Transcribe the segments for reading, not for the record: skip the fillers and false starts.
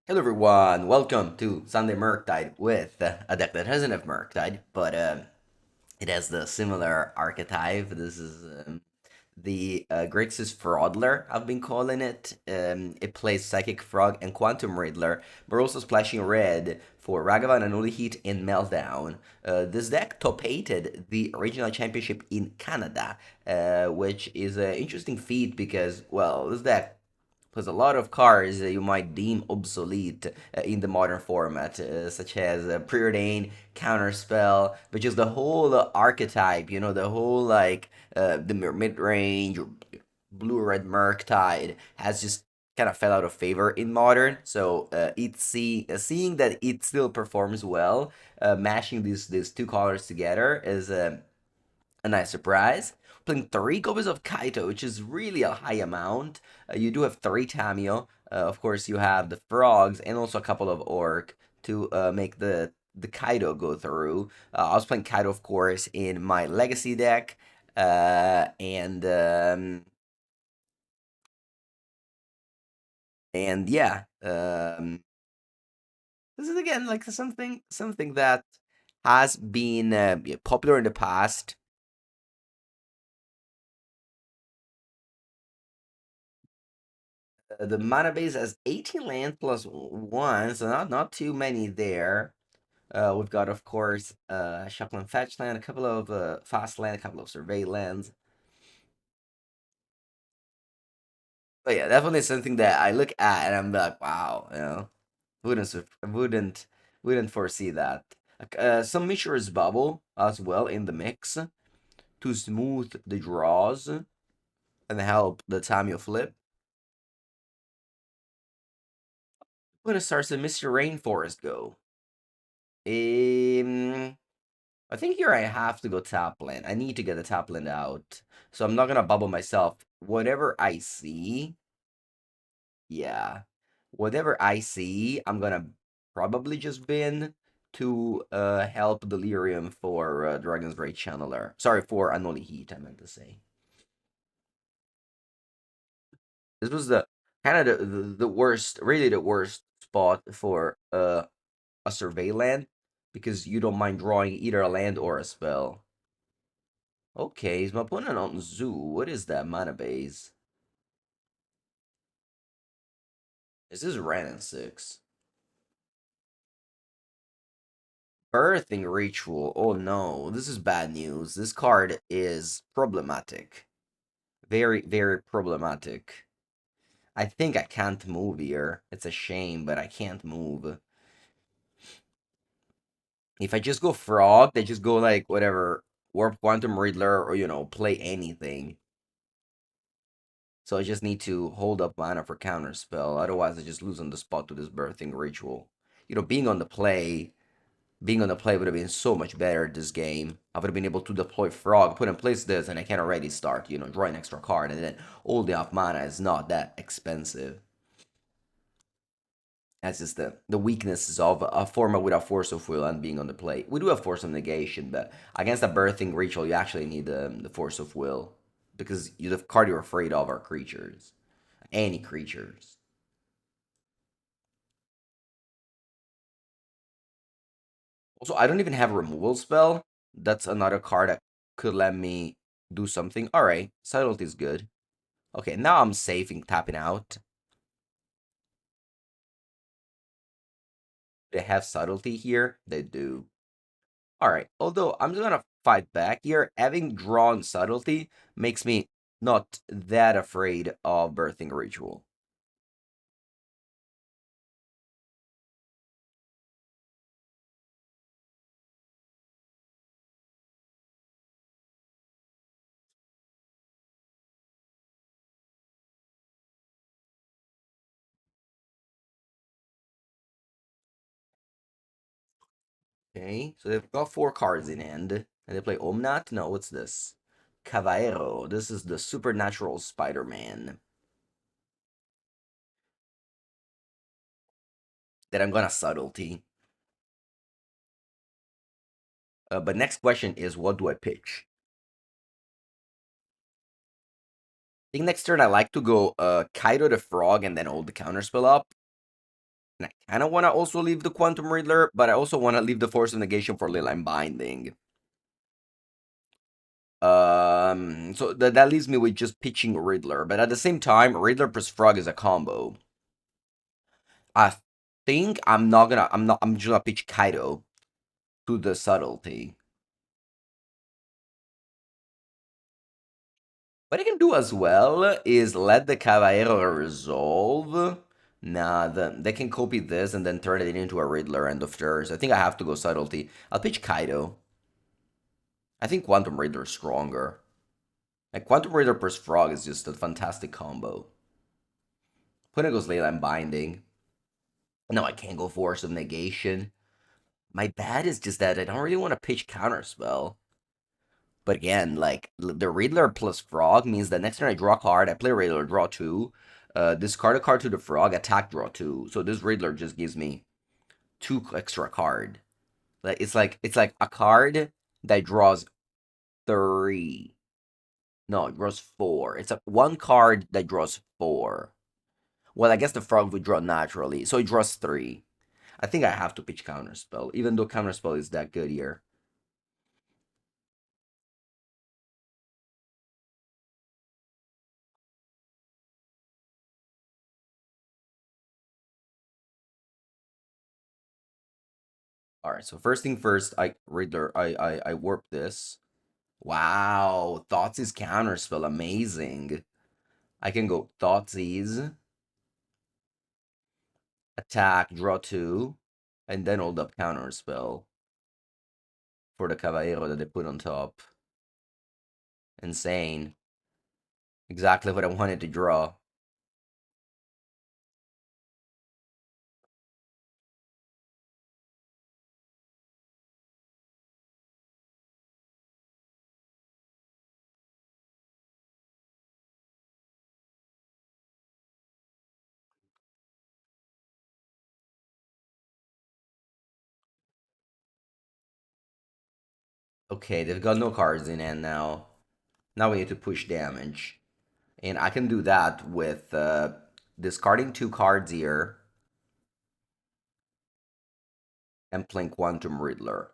Hello everyone, welcome to Sunday Murktide with a deck that doesn't have Murktide, but it has the similar archetype. This is the Grixis Froddler, I've been calling it. It plays Psychic Frog and Quantum Riddler, but also splashing red for Ragavan, Anuli Heat, and Meltdown. This deck top-8ed the regional championship in Canada, which is an interesting feat because, well, this deck there's a lot of cards that you might deem obsolete in the modern format, such as Preordain, Counterspell, but just the whole archetype, the whole the mid range, blue-red Murktide has just kind of fell out of favor in modern. So seeing that it still performs well, mashing these two colors together is a nice surprise. Playing 3 copies of Kaito, which is really a high amount. You do have 3 Tamio. Of course, you have the frogs and also a couple of orc to make the Kaito go through. I was playing Kaito, of course, in my legacy deck, uh, and um, and yeah, this is again like something that has been popular in the past. The mana base has 18 land plus 1, so not too many there. We've got, of course, Shuckland Fetch land, a couple of fast land, a couple of survey lands. But yeah, definitely something that I look at and I'm like, wow, wouldn't foresee that. Some Mishra's Bubble as well in the mix to smooth the draws and help the Tamio flip. I'm gonna start some Mr. Rainforest go. Um, I think here I have to go top lane. I need to get the top lane out. So I'm not gonna bubble myself. Whatever I see, yeah. Whatever I see, I'm gonna probably just bin to help Delirium for Dragon's Great Channeler. Sorry, for Anoli Heat, I meant to say. This was the kind of the worst, really the worst spot for a survey land because you don't mind drawing either a land or a spell. Okay, is my opponent on Zoo? What is that mana base? Is this Ren and 6? Birthing Ritual. Oh no, this is bad news. This card is problematic. Very, very problematic. I think I can't move here. It's a shame, but I can't move. If I just go Frog, they just go like whatever, Warp Quantum Riddler, or play anything. So I just need to hold up mana for Counterspell. Otherwise, I just lose on the spot to this Birthing Ritual. Being on the play would have been so much better this game. I would have been able to deploy Frog, put in place this, and I can already start, draw an extra card, and then all the off mana is not that expensive. That's just the weaknesses of a format without Force of Will and being on the play. We do have Force of Negation, but against a Birthing Ritual, you actually need the Force of Will. Because the card you're afraid of are creatures. Any creatures. Also, I don't even have a removal spell. That's another card that could let me do something. Alright, Subtlety is good. Okay, now I'm safe in tapping out. They have Subtlety here? They do. Alright, although I'm just gonna fight back here. Having drawn Subtlety makes me not that afraid of Birthing Ritual. Okay, so they've got 4 cards in hand. And they play Omnat? No, what's this? Caballero. This is the Supernatural Spider-Man that I'm gonna Subtlety. But next question is, what do I pitch? I think next turn I like to go Kaido the Frog and then hold the counterspell up. And I kind of want to also leave the Quantum Riddler, but I also want to leave the Force of Negation for Leyline Binding. So that leaves me with just pitching Riddler, but at the same time, Riddler plus Frog is a combo. I think I'm just gonna pitch Kaido to the subtlety. What I can do as well is let the Caballero resolve. Nah, they can copy this and then turn it into a Riddler end of turn. So I think I have to go subtlety. I'll pitch Kaido. I think Quantum Riddler is stronger. Like Quantum Riddler plus Frog is just a fantastic combo. Putting goes Leyline Binding. No, I can't go Force of Negation. My bad is just that I don't really want to pitch Counterspell. But again, like the Riddler plus Frog means that next turn I draw a card, I play Riddler, draw two, discard a card to the Frog, attack, draw two. So this Riddler just gives me two extra card. Like it's like a card that draws three. No, it draws four. It's a one card that draws four. Well, I guess the Frog would draw naturally, so it draws three. I think I have to pitch Counterspell, even though Counterspell is that good here. All right, so first thing first, I warp this. Wow, Thoughtseize Counterspell, amazing. I can go Thoughtseize, attack, draw two, and then hold up Counterspell for the Caballero that they put on top. Insane. Exactly what I wanted to draw. Okay, they've got no cards in hand now. Now we need to push damage. And I can do that with discarding two cards here and playing Quantum Riddler.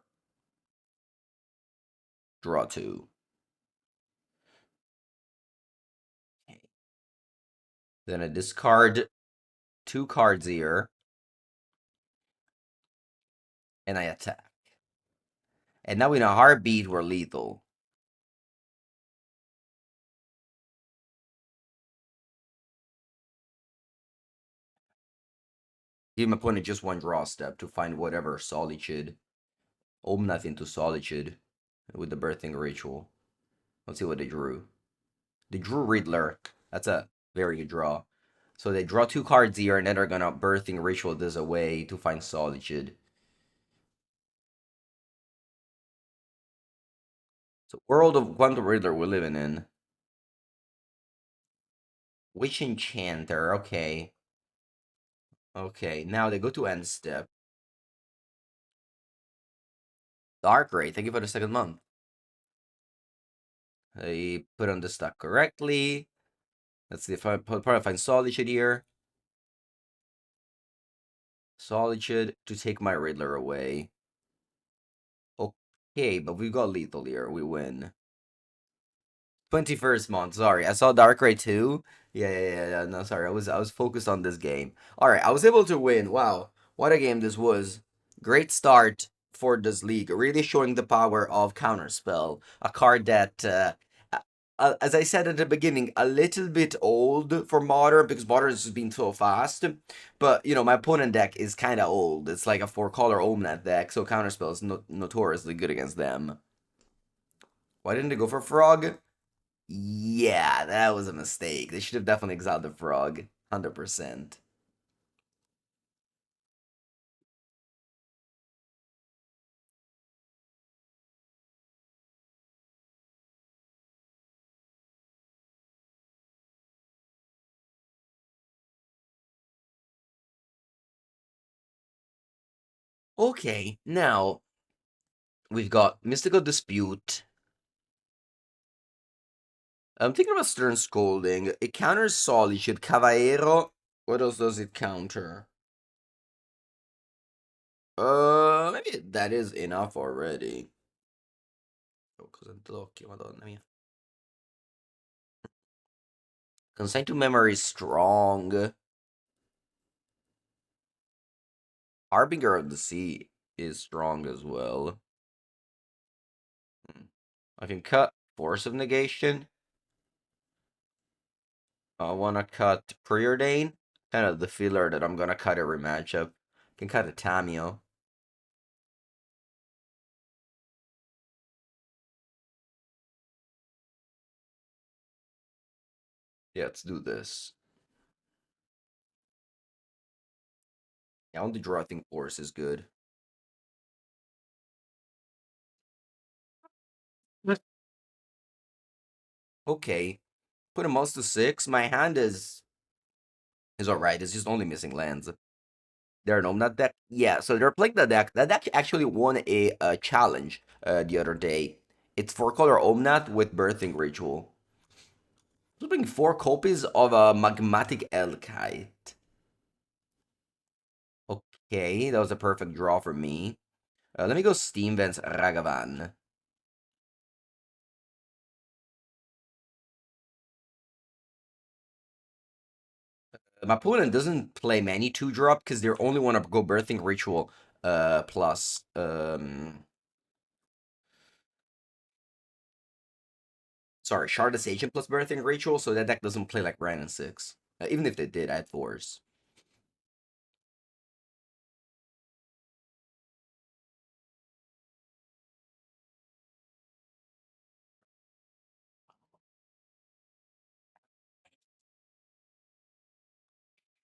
Draw two. Okay. Then I discard two cards here and I attack. And now in a heartbeat, we're lethal. Give my opponent just one draw step to find whatever Solitude. Omnath into Solitude with the Birthing Ritual. Let's see what they drew. They drew Riddler. That's a very good draw. So they draw two cards here, and then they're gonna Birthing Ritual this away to find Solitude. So world of Quantum Riddler we're living in. Witch Enchanter, okay. Okay, now they go to end step. Dark Ray, thank you for the second month. They put on the stack correctly. Let's see if I probably find Solitude here. Solitude to take my Riddler away. Okay, but we've got lethal here. We win. 21st month. Sorry, I saw Darkrai too. Yeah. No, sorry. I was focused on this game. All right, I was able to win. Wow, what a game this was. Great start for this league. Really showing the power of Counterspell, a card that, as I said at the beginning, a little bit old for Modern because Modern has been so fast. But you know, my opponent deck is kind of old. It's like a four-color Omnath deck, so Counterspell is notoriously good against them. Why didn't they go for Frog? Yeah, that was a mistake. They should have definitely exiled the frog. 100%. Okay, now we've got Mystical Dispute. I'm thinking about Stern Scolding. It counters Solitude, Caballero. What else does it counter? Maybe that is enough already. Oh, cosa d'occhio, madonna mia. Consign to memory is strong. Harbinger of the Sea is strong as well. I can cut Force of Negation. I want to cut Preordain. Kind of the filler that I'm going to cut every matchup. Can cut a Tamio. Yeah, let's do this. Yeah, on the draw, I think Force is good. Okay. Put a mouse to 6. My hand is alright. It's just only missing lands. They're an Omnath deck. Yeah, so they're playing the deck. That deck actually won a challenge the other day. It's 4-color Omnath with Birthing Ritual. Bring 4 copies of a Magmatic Elkite. Okay, that was a perfect draw for me. Let me go Steam Vents Ragavan. My opponent doesn't play many 2-drop because they only want to go Birthing Ritual plus sorry, Shardless Agent plus Birthing Ritual, so that deck doesn't play like Ran and 6. Even if they did, I had 4s.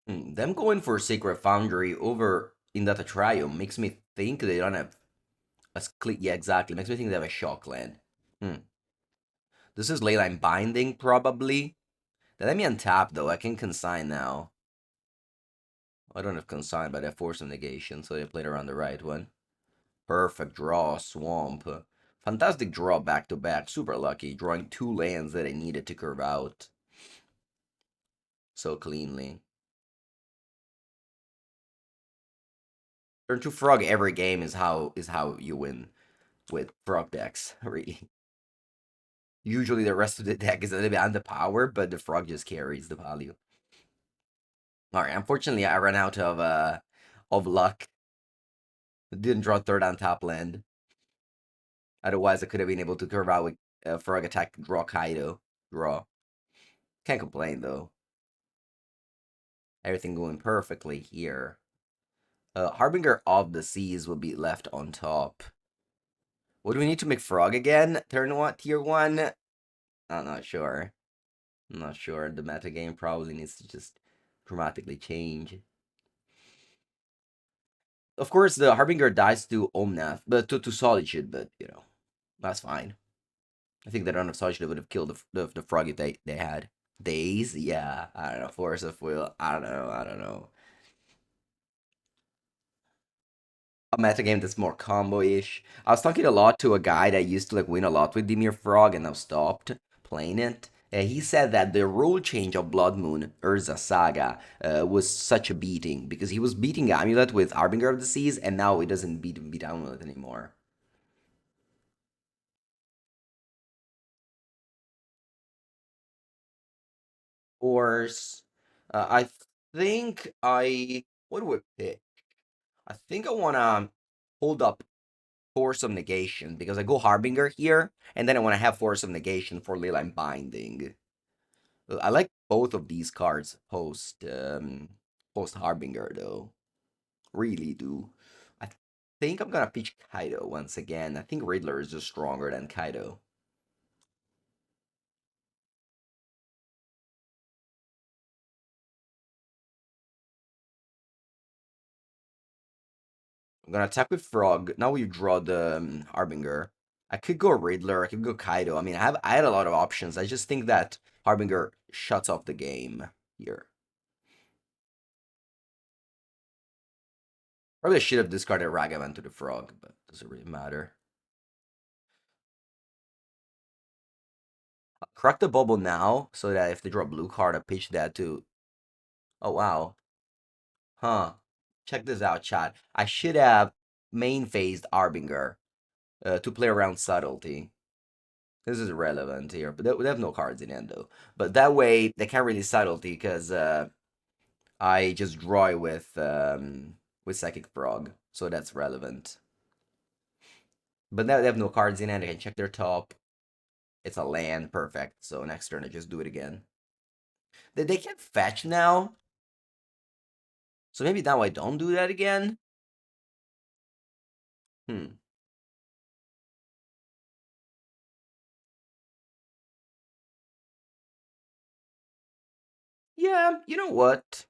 Them going for Sacred Foundry over in that trio makes me think they don't have a yeah, exactly. Makes me think they have a shock land. Hmm. This is Leyline Binding, probably. They let me untap, though. I can consign now. I don't have consign, but I have Force of Negation, so they played around the right one. Perfect draw, Swamp. Fantastic draw back to back. Super lucky. Drawing 2 lands that I needed to curve out so cleanly. Turn to Frog every game is how you win with Frog decks, really. Usually the rest of the deck is a little bit underpowered, but the Frog just carries the value. Alright, unfortunately I ran out of luck. Didn't draw third on top land. Otherwise I could have been able to curve out with Frog attack, draw Kaido. Draw. Can't complain though. Everything going perfectly here. Harbinger of the Seas will be left on top. What do we need to make Frog again? Turn 1, tier 1? I'm not sure. I'm not sure. The metagame probably needs to just dramatically change. Of course, the Harbinger dies to Omnath, but to Solitude, but, you know, that's fine. I think that on of Solitude would have killed the frog if they had. Days? Yeah, I don't know. Force of Will? I don't know. I don't know. A metagame that's more combo-ish. I was talking a lot to a guy that used to like win a lot with Dimir Frog and now stopped playing it. He said that the rule change of Blood Moon Urza Saga was such a beating because he was beating Amulet with Harbinger of the Seas and now he doesn't beat Amulet anymore. Course, I think what do I pick? I think I wanna hold up Force of Negation because I go Harbinger here, and then I want to have Force of Negation for Leyline Binding. I like both of these cards post Harbinger though. Really do. I think I'm gonna pitch Kaido once again. I think Riddler is just stronger than Kaido. I'm gonna attack with Frog. Now we draw the Harbinger. I could go Riddler. I could go Kaido. I mean, I had a lot of options. I just think that Harbinger shuts off the game here. Probably I should have discarded Ragavan to the Frog, but doesn't really matter. Crack the bubble now, so that if they draw a blue card, I pitch that to... Oh, wow. Huh. Check this out, chat. I should have main phased Harbinger to play around subtlety. This is irrelevant here, but they have no cards in hand though. But that way they can't really subtlety because I just draw it with Psychic Frog, so that's relevant. But now they have no cards in hand. I can check their top. It's a land, perfect. So next turn I just do it again. They can't fetch now, so maybe now I don't do that again. Hmm. Yeah, you know what?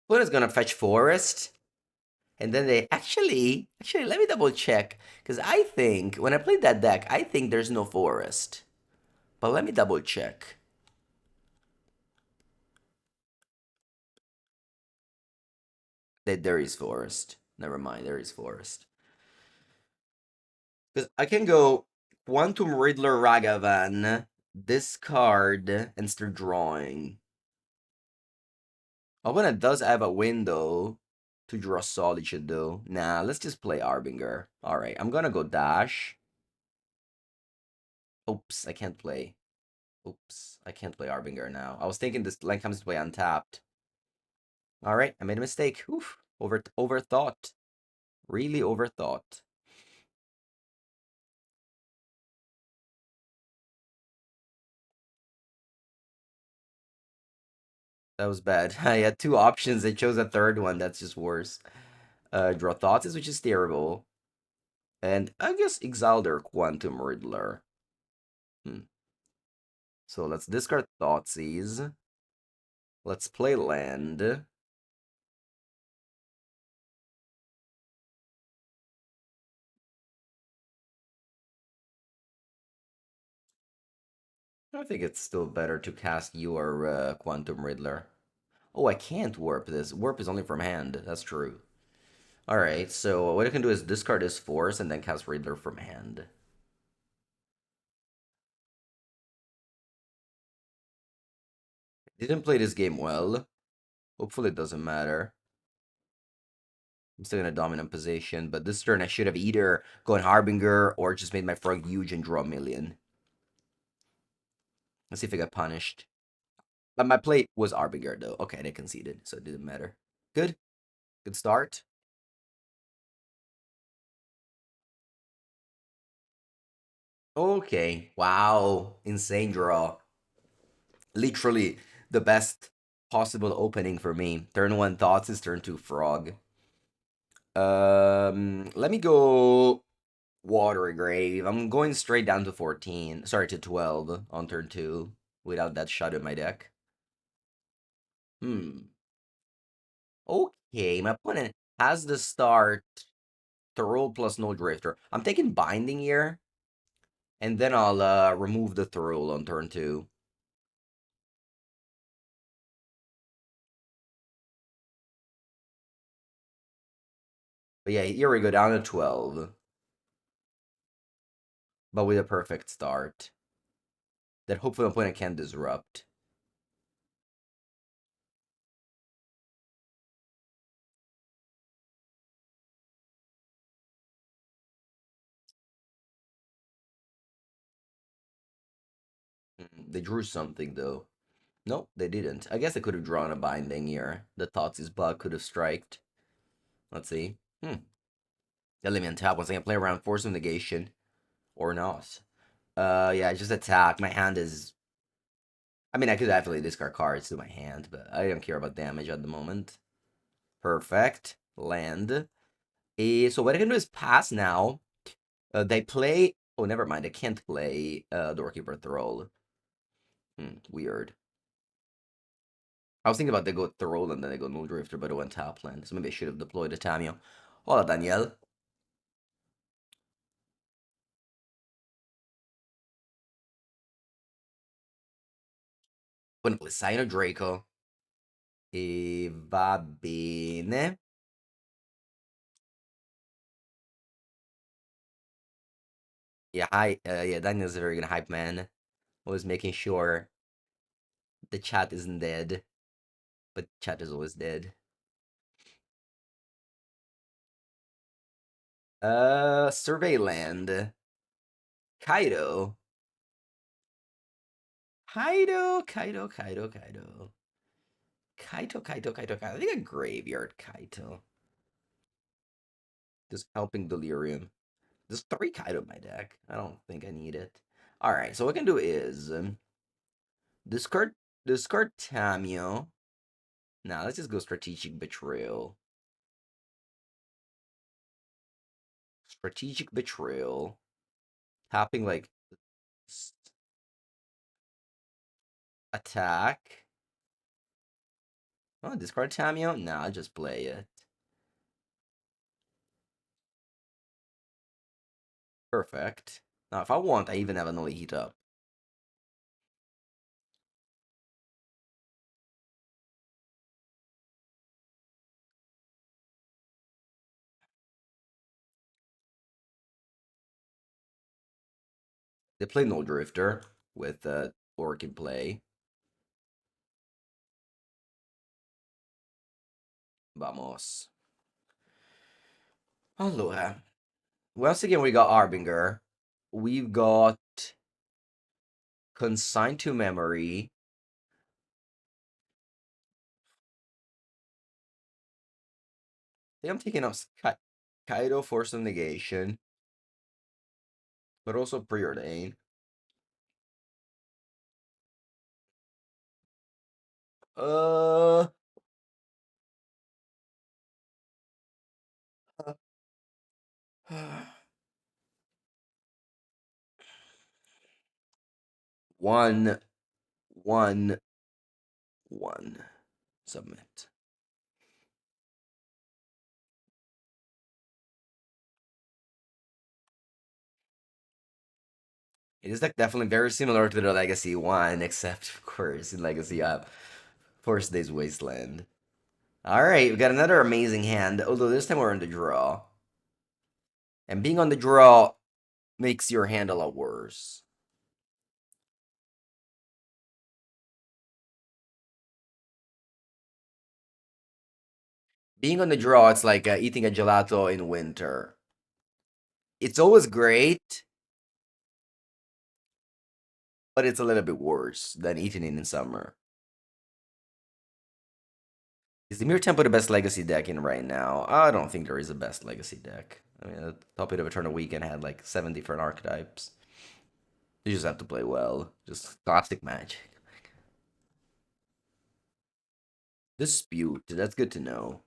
What is gonna fetch forest? And then they actually let me double check because I think when I played that deck, I think there's no forest. But let me double check. That there is forest. Never mind, there is forest. Because I can go Quantum Riddler Ragavan, discard, and start drawing. Opponent does have a window to draw Solitude though. Nah, let's just play Harbinger. Alright, I'm gonna go dash. Oops, I can't play. Oops, I can't play Harbinger now. I was thinking this land comes to play untapped. Alright, I made a mistake. Oof. Overthought. Really overthought. That was bad. I had two options. I chose a third one. That's just worse. Draw Thoughts, which is terrible. And I guess exile their Quantum Riddler. Hmm. So let's discard Thoughtseize. Let's play land. I think it's still better to cast your Quantum Riddler. Oh, I can't warp this. Warp is only from hand. That's true. Alright, so what I can do is discard this force and then cast Riddler from hand. Didn't play this game well. Hopefully it doesn't matter. I'm still in a dominant position, but this turn I should have either gone Harbinger or just made my frog huge and draw a million. Let's see if I got punished. But my play was Harbinger though. Okay, they conceded, so it didn't matter. Good. Good start. Okay. Wow. Insane draw. Literally the best possible opening for me. Turn one Thoughts is turn two Frog. Let me go Watery Grave. I'm going straight down to 14. Sorry, to 12 on turn two without that shot in my deck. Hmm. Okay, my opponent has the start to roll plus no drifter. I'm taking Binding here, and then I'll remove the Throll on turn two. But yeah, here we go down to 12. But with a perfect start. That hopefully my opponent can disrupt. They drew something though. Nope, they didn't. I guess they could have drawn a Binding here. The Thoughtseize bug could have striked. Let's see. They let me on top once I can play around Force of Negation. Or not. Yeah, just attack. My hand is... I mean, I could definitely discard cards to my hand, but I don't care about damage at the moment. Perfect. Land. So what I can do is pass now. They play... Oh, never mind. I can't play Doorkeeper Thrall. Weird. I was thinking about they go Thrall and then they go Null Drifter, but it went top land. So maybe I should have deployed a Tamio. Hola, Daniel. Gonna play Sino Draco. E va bene. Yeah, yeah, Daniel's a very good hype man. Always making sure the chat isn't dead, but chat is always dead. Surveyland. Kaido. Kaido, Kaido, Kaido, Kaido. Kaito, Kaito, Kaito, Kaito. I think a graveyard Kaito. Just helping Delirium. There's 3 Kaido in my deck. I don't think I need it. Alright, so what I can do is discard Tamio. Now let's just go Strategic Betrayal. Strategic Betrayal. Tapping like attack. Oh, discard Tamio? Nah, I'll just play it. Perfect. Now, if I want, I even have an Heat Up. They play No Drifter with Orc in play. Vamos. Allora. Once again, we got Harbinger. We've got Consigned to Memory. I think I'm taking up Kaido Force of Negation. But also Preordain. Uh... one, one, one. Submit. It is like definitely very similar to the Legacy one, except of course in Legacy up Force Days Wasteland. Alright, we got another amazing hand, although this time we're on the draw. And being on the draw makes your hand a lot worse. Being on the draw, it's like eating a gelato in winter. It's always great, but it's a little bit worse than eating it in summer. Is the Mirror Tempo the best Legacy deck in right now? I don't think there is a best Legacy deck. I mean, Top8ed of Eternal Weekend had like 7 different archetypes. You just have to play well. Just classic magic. Dispute, that's good to know.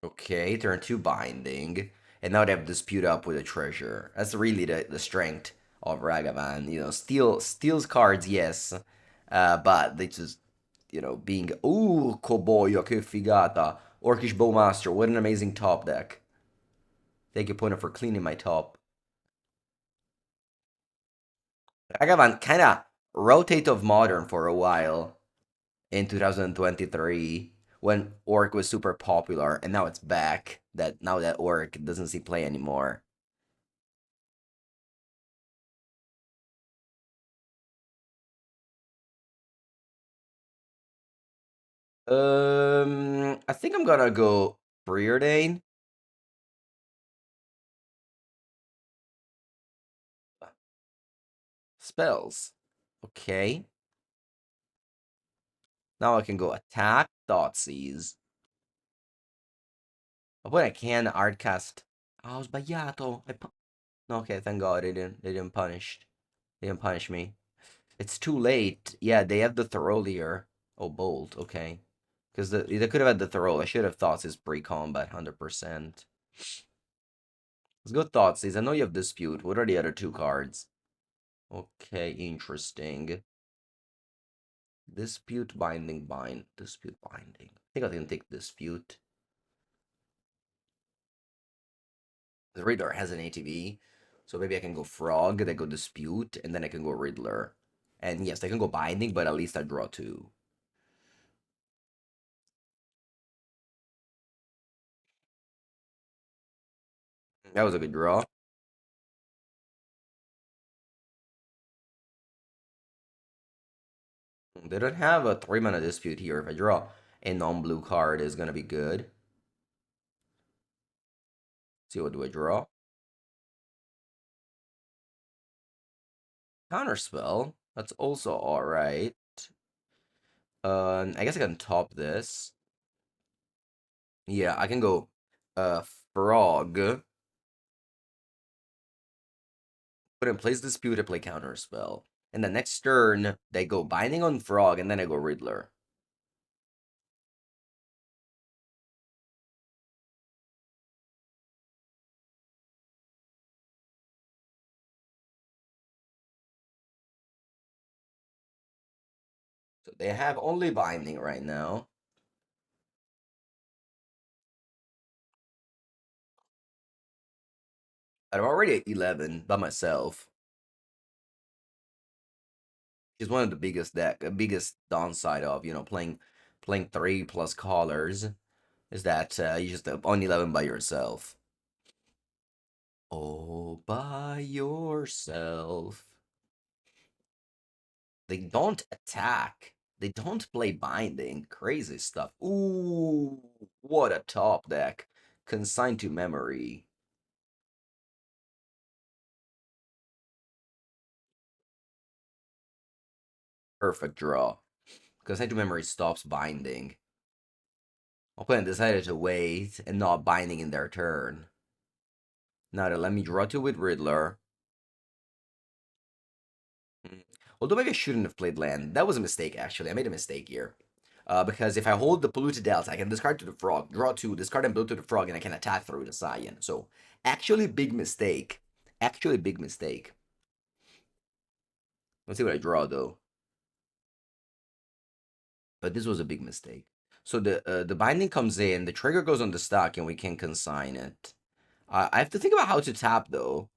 Okay, turn 2 binding. And now they have Dispute up with a treasure. That's really the strength of Ragavan. You know, steals cards, yes. But they just, you know, being... Ooh, Koboyo, che figata. Orcish Bowmaster, what an amazing top deck. Thank you, Pointer, for cleaning my top. Ragavan kind of rotate of Modern for a while in 2023 when Orc was super popular, and now it's back. Now that Orc doesn't see play anymore. I think I'm gonna go Preordain. Spells. Okay. Now I can go attack, Thoughtseize. But I can Artcast. Oh, sbagliato. Okay, thank God they didn't punish. They didn't punish me. It's too late. Yeah, they have the Thoroughlier. Oh, Bolt. Okay. Because they could have had the Thoroughlier. I should have thought his pre-combat 100%. Let's go Thoughtseize. I know you have Dispute. What are the other 2 cards? Okay, interesting. Dispute binding dispute binding. I think I can take dispute. The Riddler has an ATV, so maybe I can go Frog, then go dispute, and then I can go Riddler. And yes, they can go binding, but at least I draw two. That was a good draw. They don't have a 3-mana dispute here. If I draw a non-blue card, is gonna be good. See, what do I draw? Counterspell. That's also alright. I guess I can top this. Yeah, I can go Frog. Put in place dispute to play Counterspell. And the next turn, they go Binding on Frog, and then I go Riddler. So they have only Binding right now. I'm already at 11 by myself. It's one of the biggest downside of playing 3+ callers is that you just on 11 by yourself. All by yourself. They don't attack. They don't play binding. Crazy stuff. Ooh, what a top deck. Consigned to memory. Perfect draw. Consigned to memory stops binding. Opponent decided to wait and not binding in their turn. Now they let me draw two with Riddler. Mm. Although maybe I shouldn't have played land. That was a mistake, actually. I made a mistake here. Because if I hold the polluted delta, I can discard to the frog, draw two, discard and blow to the frog, and I can attack through the Scion. So, actually, big mistake. Actually, big mistake. Let's see what I draw, though. But this was a big mistake. So the binding comes in, the trigger goes on the stack, and we can consign it. I have to think about how to tap, though.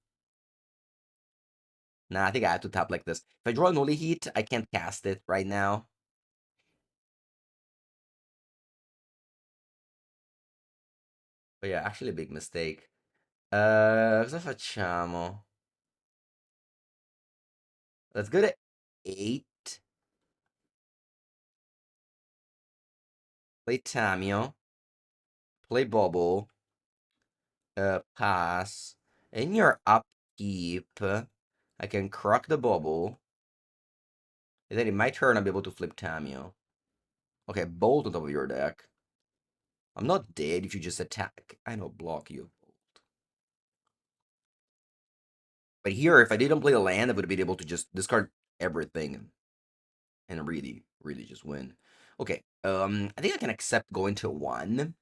Nah, I think I have to tap like this. If I draw an Holy Heat, I can't cast it right now. But yeah, actually a big mistake. Cosa facciamo? Let's go to 8. Play Tamio. Play Bubble. Pass. In your upkeep, I can crack the Bubble. And then in my turn, I'll be able to flip Tamio. Okay, Bolt on top of your deck. I'm not dead if you just attack. I know, block you. But here, if I didn't play the land, I would have been able to just discard everything and really, really just win. Okay, I think I can accept going to 1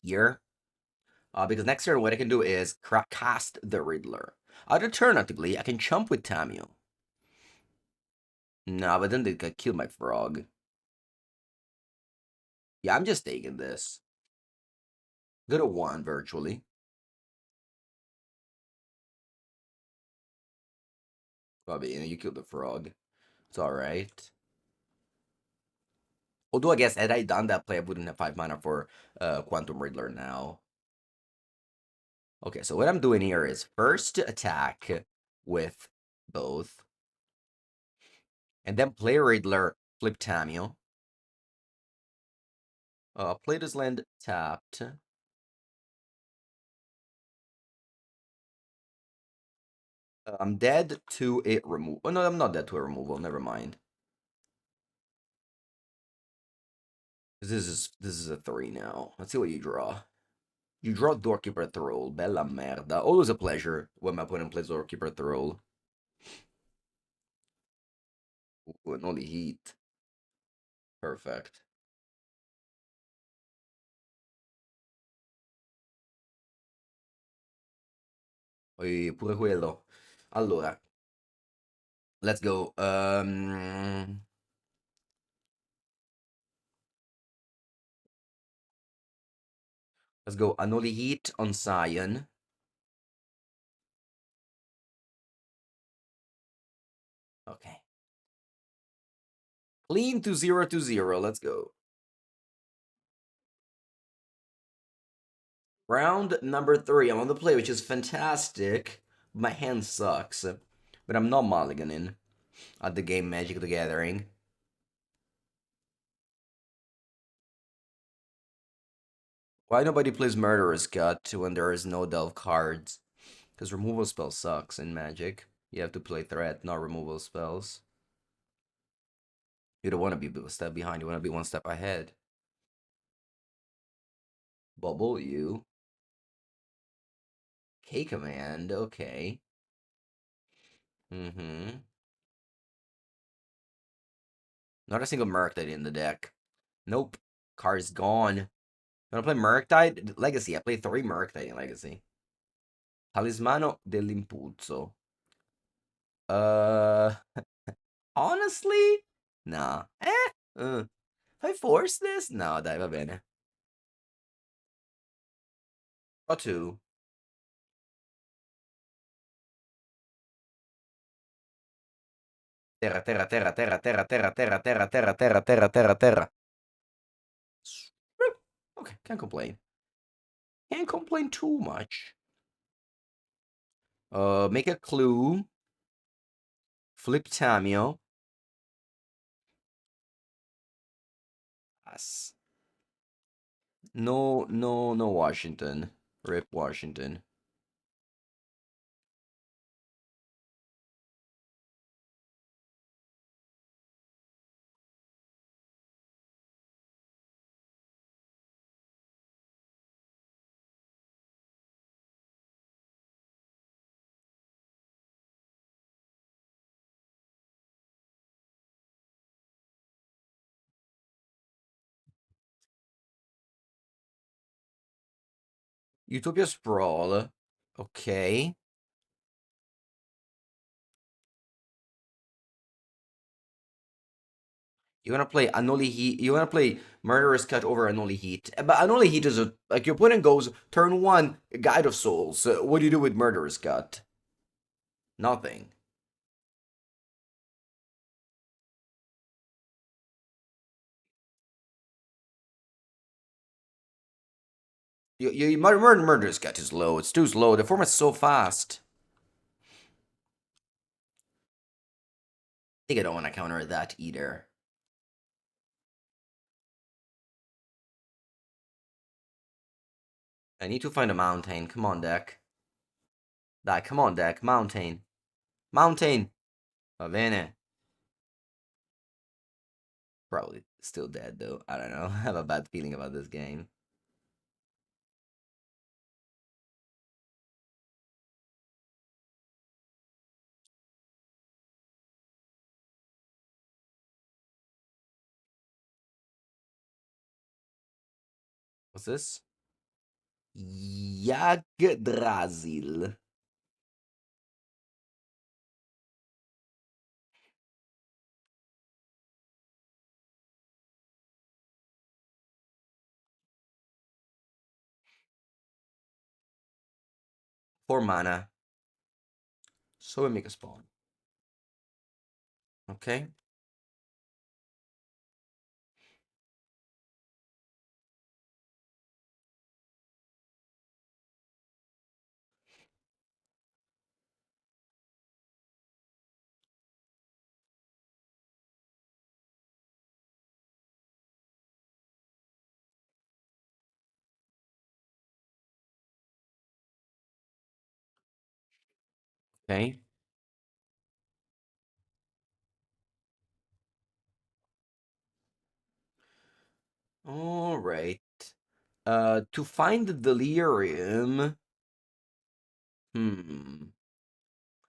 here. Because next turn, what I can do is cast the Riddler. Alternatively, I can chump with Tamio. No, but then they could kill my frog. Yeah, I'm just taking this. Go to 1, virtually. Probably, you killed the frog. It's alright. Although, I guess, had I done that play, I wouldn't have 5 mana for Quantum Riddler now. Okay, so what I'm doing here is first attack with both. And then play Riddler, flip Tamio. Play this land tapped. I'm dead to a removal. Oh, no, I'm not dead to a removal. Never mind. This is a 3 now. Let's see what you draw. You draw Doorkeeper Thrall. Bella merda. Always a pleasure when my opponent plays Doorkeeper Thrall. Ooh, and only heat. Perfect. Pure quello. Allora, let's go. Let's go. Anoli Heat on Scion. Okay. Clean to 0-0. Let's go. Round number 3. I'm on the play, which is fantastic. My hand sucks. But I'm not mulliganing at the game Magic the Gathering. Why nobody plays Murderous Cut when there is no delve cards? Because removal spell sucks in Magic. You have to play threat, not removal spells. You don't want to be a step behind, you want to be one step ahead. Bubble you. K command, okay. Mm-hmm. Not a single Murktide in the deck. Nope. Card's gone. You wanna play Murktide? Legacy. I played 3 Murktide in Legacy. Talismano dell'Impulso. Uh, honestly? Nah. If I force this? No, dai, va bene. Draw 2. Terra, terra, terra, terra, terra, terra, terra, terra, terra, terra, terra, terra, terra. Okay, can't complain. Can't complain too much. Make a clue. Flip Tamio. Yes. No, no, no Washington. Rip Washington. Utopia Sprawl. Okay. You wanna play Anoli Heat? You wanna play Murderous Cut over Anoli Heat? But Anoli Heat is a like your opponent goes turn 1 Guide of Souls. What do you do with Murderous Cut? Nothing. Murderous Cut is low. It's too slow. The format's so fast. I think I don't want to counter that either. I need to find a mountain. Come on, deck. Come on, deck. Mountain. Mountain. Va bene. Probably still dead, though. I don't know. I have a bad feeling about this game. What's this? Yggdrasil. For mana. So we make a spawn. Okay. Okay. All right. To find the delirium. Hmm.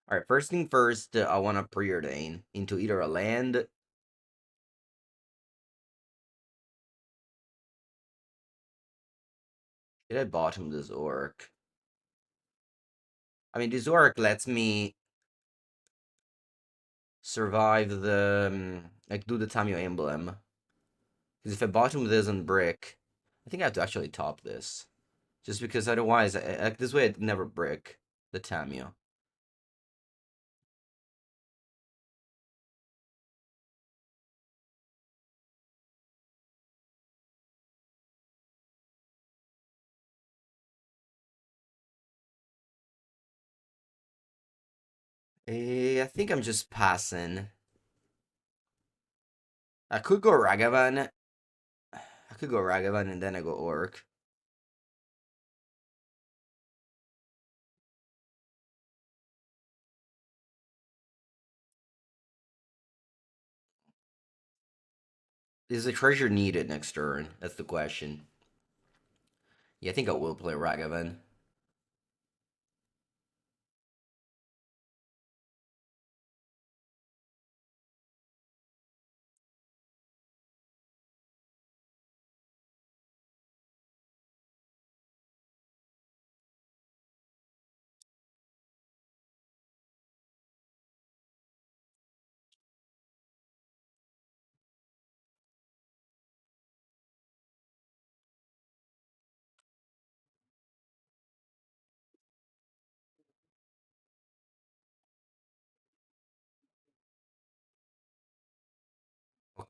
All right. First thing first, I want to preordain into either a land. Did I bottom this orc? I mean, this orc lets me survive the like do the Tamio emblem. Because if I bottom this on brick, I think I have to actually top this. Just because otherwise, like this way, I'd never brick the Tamio. I think I'm just passing. I could go Ragavan. I could go Ragavan and then I go Orc. Is the treasure needed next turn? That's the question. Yeah, I think I will play Ragavan.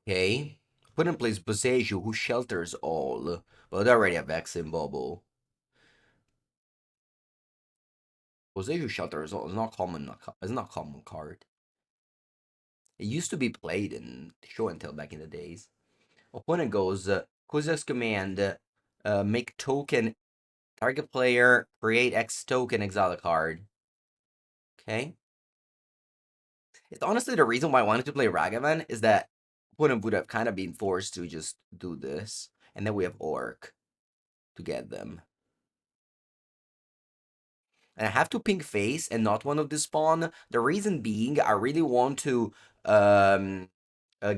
Okay. Put in place Boseiju, who shelters all. But they already have X in Bubble. Boseiju shelters all. It's not common. It's not common card. It used to be played in show and tell back in the days. Opponent goes Kuza's command. Make token. Target player create X token. Exile a card. Okay. It's honestly the reason why I wanted to play Ragavan is that opponent would have kind of been forced to just do this, and then we have Orc to get them. And I have to pink face and not one of the spawn. The reason being, I really want to um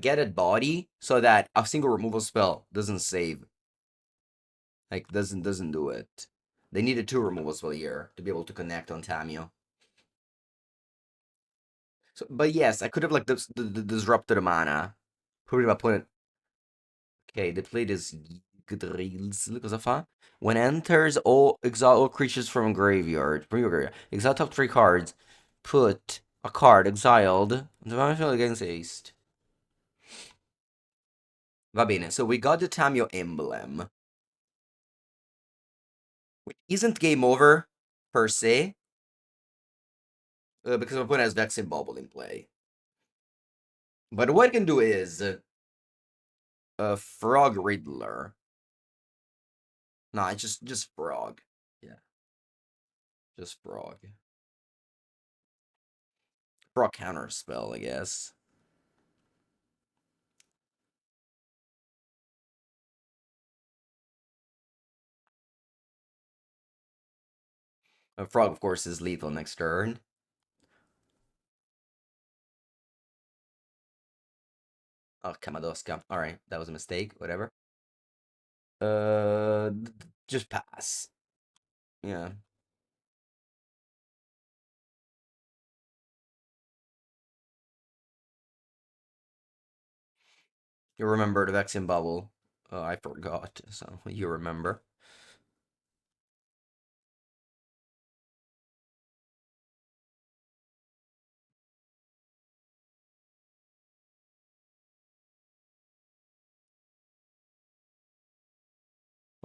get a body so that a single removal spell doesn't save, like doesn't do it. They needed two removal spell here to be able to connect on Tamio. So, but yes, I could have like disrupted the mana. Put my opponent. Okay, they played this Grixis. Cosa fa? When enters, all exile all creatures from graveyard. From your graveyard. Exile top three cards. Put a card exiled. Divine against haste. Va bene, so we got the Tamio emblem. Which isn't game over, per se. Because my opponent has Vex and Bubble in play. But what I can do is a Frog Riddler. Nah, it's just Frog. Yeah, just Frog. Frog counter spell, I guess. A Frog, of course, is lethal next turn. Oh, Kamadoska. Alright, that was a mistake. Whatever. Uh, just pass. Yeah. You remember the Vexian Bubble. Oh, I forgot. So, you remember.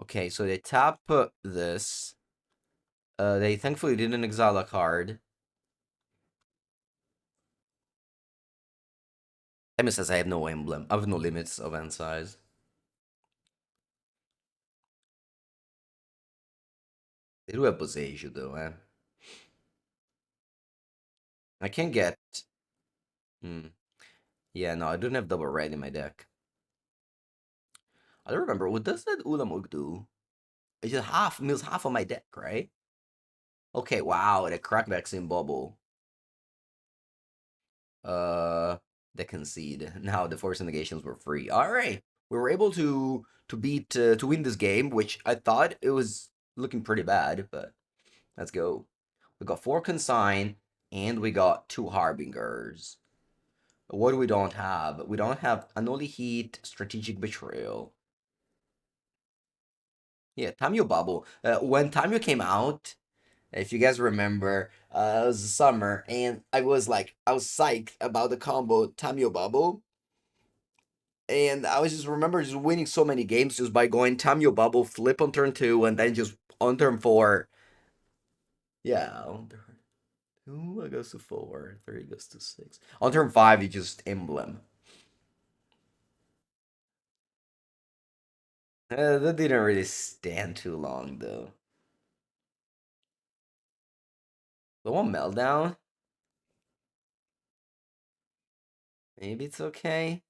Okay, so they tap this. They thankfully didn't exile a card. Emma says I have no emblem. I have no limits of end size. They do have Boseiju though, eh? I can't get. Hmm. Yeah, no, I don't have double red in my deck. I don't remember. What does that Ulamog do? It's just half, mills half of my deck, right? Okay, wow, the crackbacks in bubble. Uh, the concede. Now the force negations were free. All right, we were able to beat to win this game, which I thought it was looking pretty bad, but let's go. We got four consign and we got two harbingers. What do we don't have? We don't have Anoli Heat, Strategic Betrayal. Yeah, Tamio Bubble. When Tamio came out, if you guys remember, it was summer, and I was psyched about the combo Tamio Bubble. And I was just remember just winning so many games just by going Tamio Bubble, flip on turn two, and then just on turn four. Yeah. 2 goes to 4. 3 goes to 6. On turn 5, you just emblem. That didn't really stand too long, though. The one meltdown? Maybe it's okay.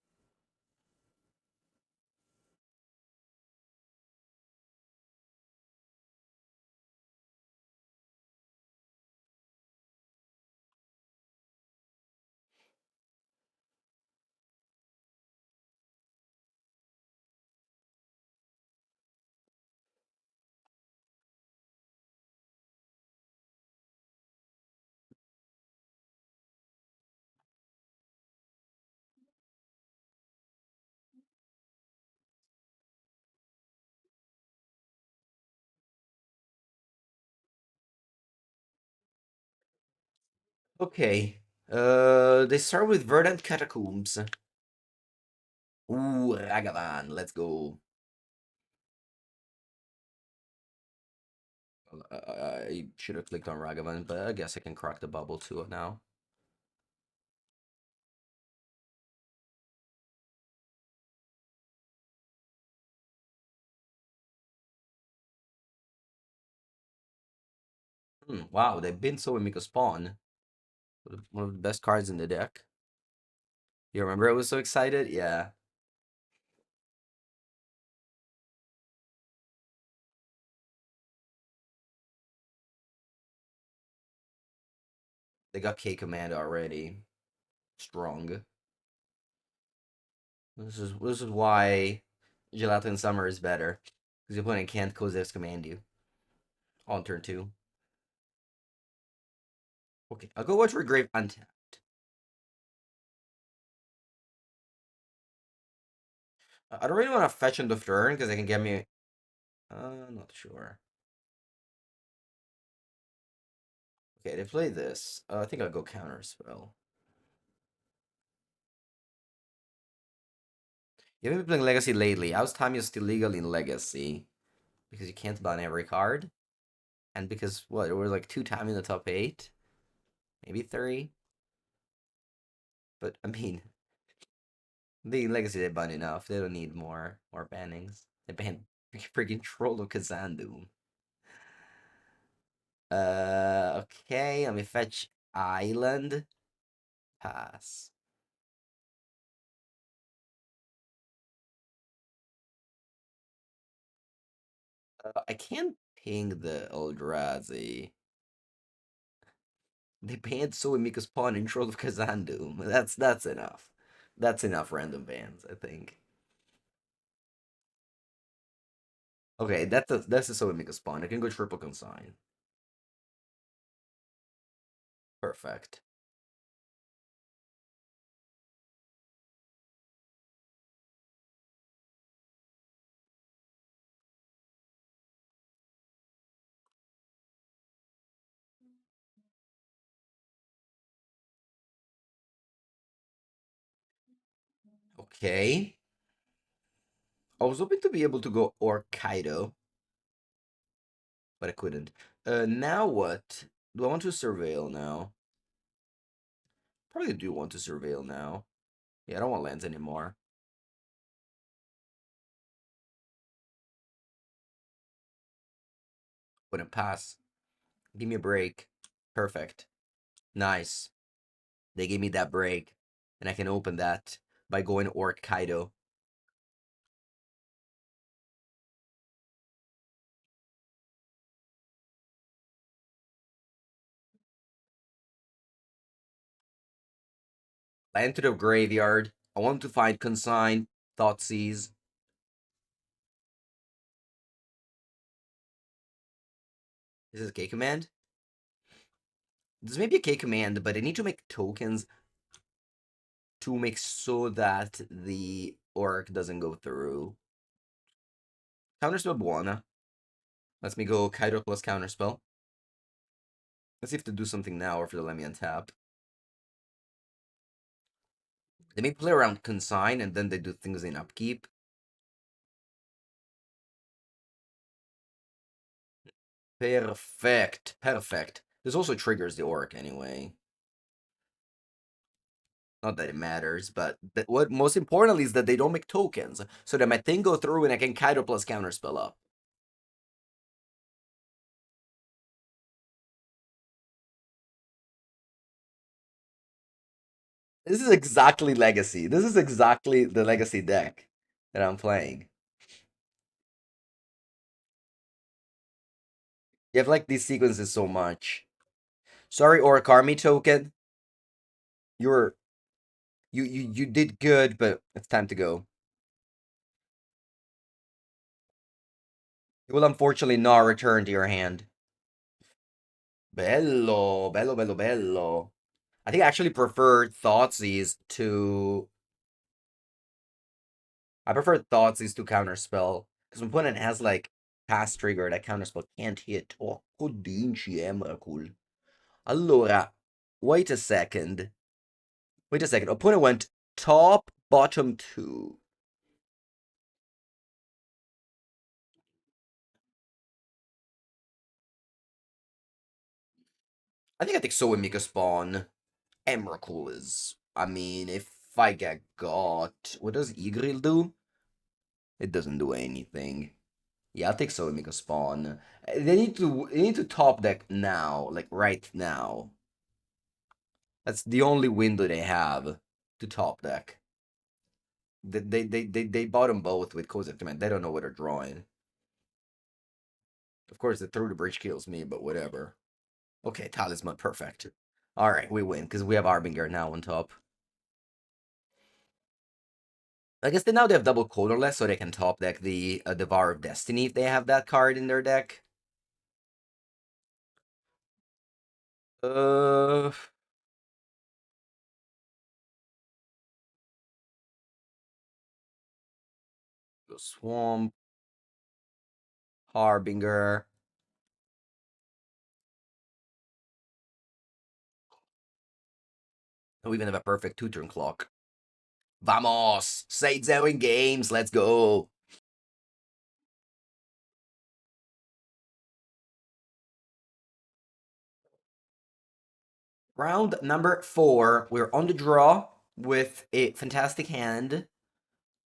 Okay. They start with Verdant Catacombs. Ooh, Ragavan, let's go. I should have clicked on Ragavan, but I guess I can crack the bubble too now. Wow, they've been so Miko Spawn. One of the best cards in the deck. You remember I was so excited? Yeah. They got K Command already. Strong. This is why Gelato in Summer is better. Because your opponent can't Kozev's command you on turn 2. Okay, I'll go watch Regrave Untapped. I don't really want to fetch on the turn because they can get me. Not sure. Okay, they play this. I think I'll go counter spell. You haven't been playing Legacy lately. How's time is still legal in Legacy? Because you can't ban every card? And because, what, it was like 2 times in the top 8? Maybe 3? But, I mean, the Legacy they ban enough. They don't need more bannings. They banned freaking Troll of Kazandu. Okay, let me fetch Island. Pass. I can't ping the Eldrazi. They banned Soemika's pawn in Troll of Kazandu. That's enough. That's enough random bans, I think. Okay, that's a Soemika spawn. I can go triple consign. Perfect. Okay. I was hoping to be able to go Orkaido, but I couldn't. Now what? Do I want to surveil now? Probably do want to surveil now. Yeah, I don't want lands anymore. Wouldn't pass. Give me a break. Perfect. Nice. They gave me that break, and I can open that by going Orkaido. Land to the graveyard. I want to find Consign, Thoughtseize. This is a K command? This may be a K command, but I need to make tokens to make so that the orc doesn't go through. Counterspell Buona. Lets me go Kaido plus counterspell. Let's see if they do something now or if they'll let me untap. They may play around Consign and then they do things in upkeep. Perfect. Perfect. This also triggers the orc anyway. Not that it matters, but what most importantly is that they don't make tokens, so that my thing go through and I can Kaido plus counterspell up. This is exactly Legacy. This is exactly the Legacy deck that I'm playing. You have like these sequences so much. Sorry, Orc Army token. You're you did good, but it's time to go. It will unfortunately not return to your hand. Bello, bello, bello, bello. I think I actually prefer Thoughtseize to. I prefer Thoughtseize to Counterspell. Because when opponent has like Pass Trigger, that Counterspell can't hit. Oh, codinci, cool. Allora, wait a second. Wait a second. Opponent went top, bottom two. I think I take So and Mika Spawn. Emrakul is. I mean, if I get got. What does Igril do? It doesn't do anything. Yeah, I'll take So and Mika Spawn. They need to top deck now, like right now. That's the only window they have to top deck. They bought them both with Kozak Command. They don't know what they're drawing. Of course, the through the bridge kills me, but whatever. Okay, Talisman, perfect. All right, we win because we have Arbinger now on top. I guess now they have double colorless, so they can top deck the Devour of Destiny if they have that card in their deck. Uh, Swamp, Harbinger. We even have a perfect two-turn clock. Vamos! Seizo in games, let's go! Round number 4. We're on the draw with a fantastic hand.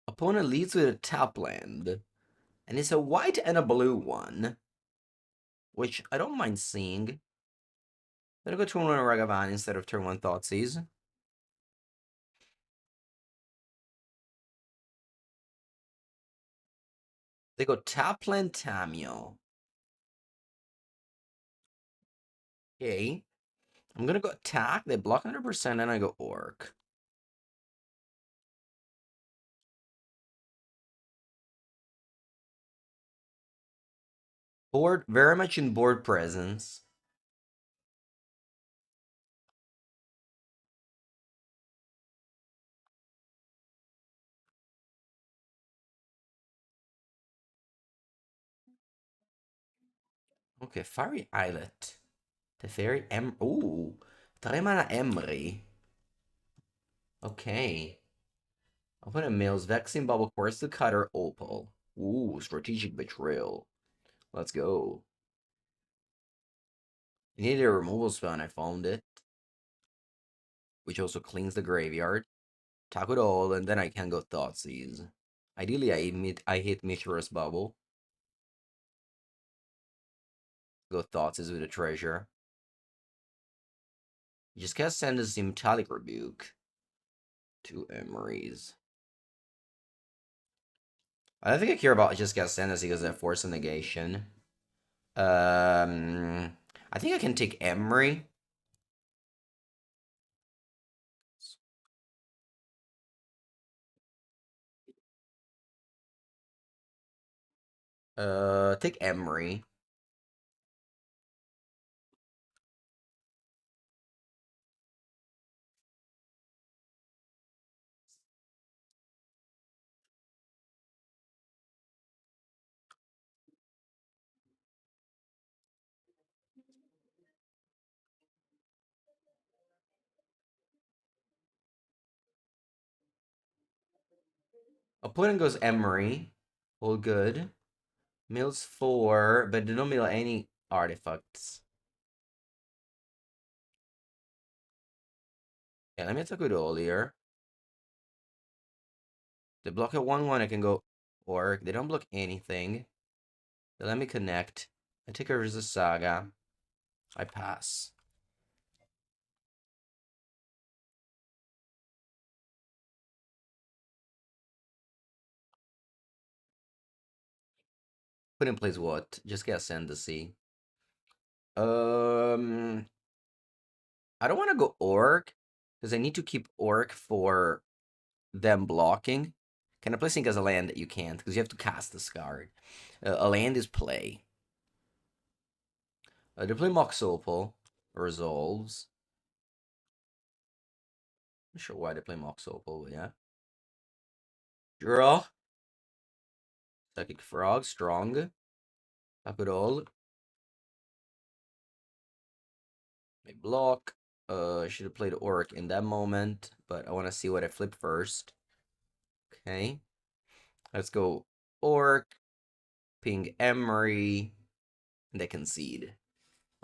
Opponent leads with a tap land. And it's a white and a blue one. Which I don't mind seeing. Gonna go turn 1 Ragavan instead of turn 1 Thoughtseize. They go Tapland Tamio. Okay. I'm gonna go attack. They block 100%, and I go Orc. Board, very much in board presence. Okay, Fiery Islet. Teferi Ooh. 3 mana Emery. Okay. Opponent mills Vexing Bubble, Force the Cutter, Opal. Ooh, Strategic Betrayal. Let's go. You needed a removal spell and I found it. Which also cleans the graveyard. Attack with all, and then I can go Thoughtseize. Ideally, I hit Mishra's Bubble. Go Thoughtseize with a treasure. You just can't send us the Metallic Rebuke. 2 Emeries. I don't think I care about just get Ascendancy because I force a negation. I think I can take Emery. Take Emery. Opponent goes Emery. All good. Mills 4, but they don't mill any artifacts. Yeah, let me attack with all here. They block at 1/1, I can go Orc. They don't block anything. They let me connect. I take over the Saga. I pass. Put in place what? Just get Ascendancy. I don't want to go Orc because I need to keep Orc for them blocking. Can I play Sync as a land? You can't because you have to cast this card. A land is play. They play Mox Opal. Resolves. Not sure why they play Mox Opal, but yeah. Draw. Psychic Frog. Strong. Tap it all. May block. I should have played Orc in that moment, but I want to see what I flip first. Okay. Let's go Orc. Ping Emery. And they concede.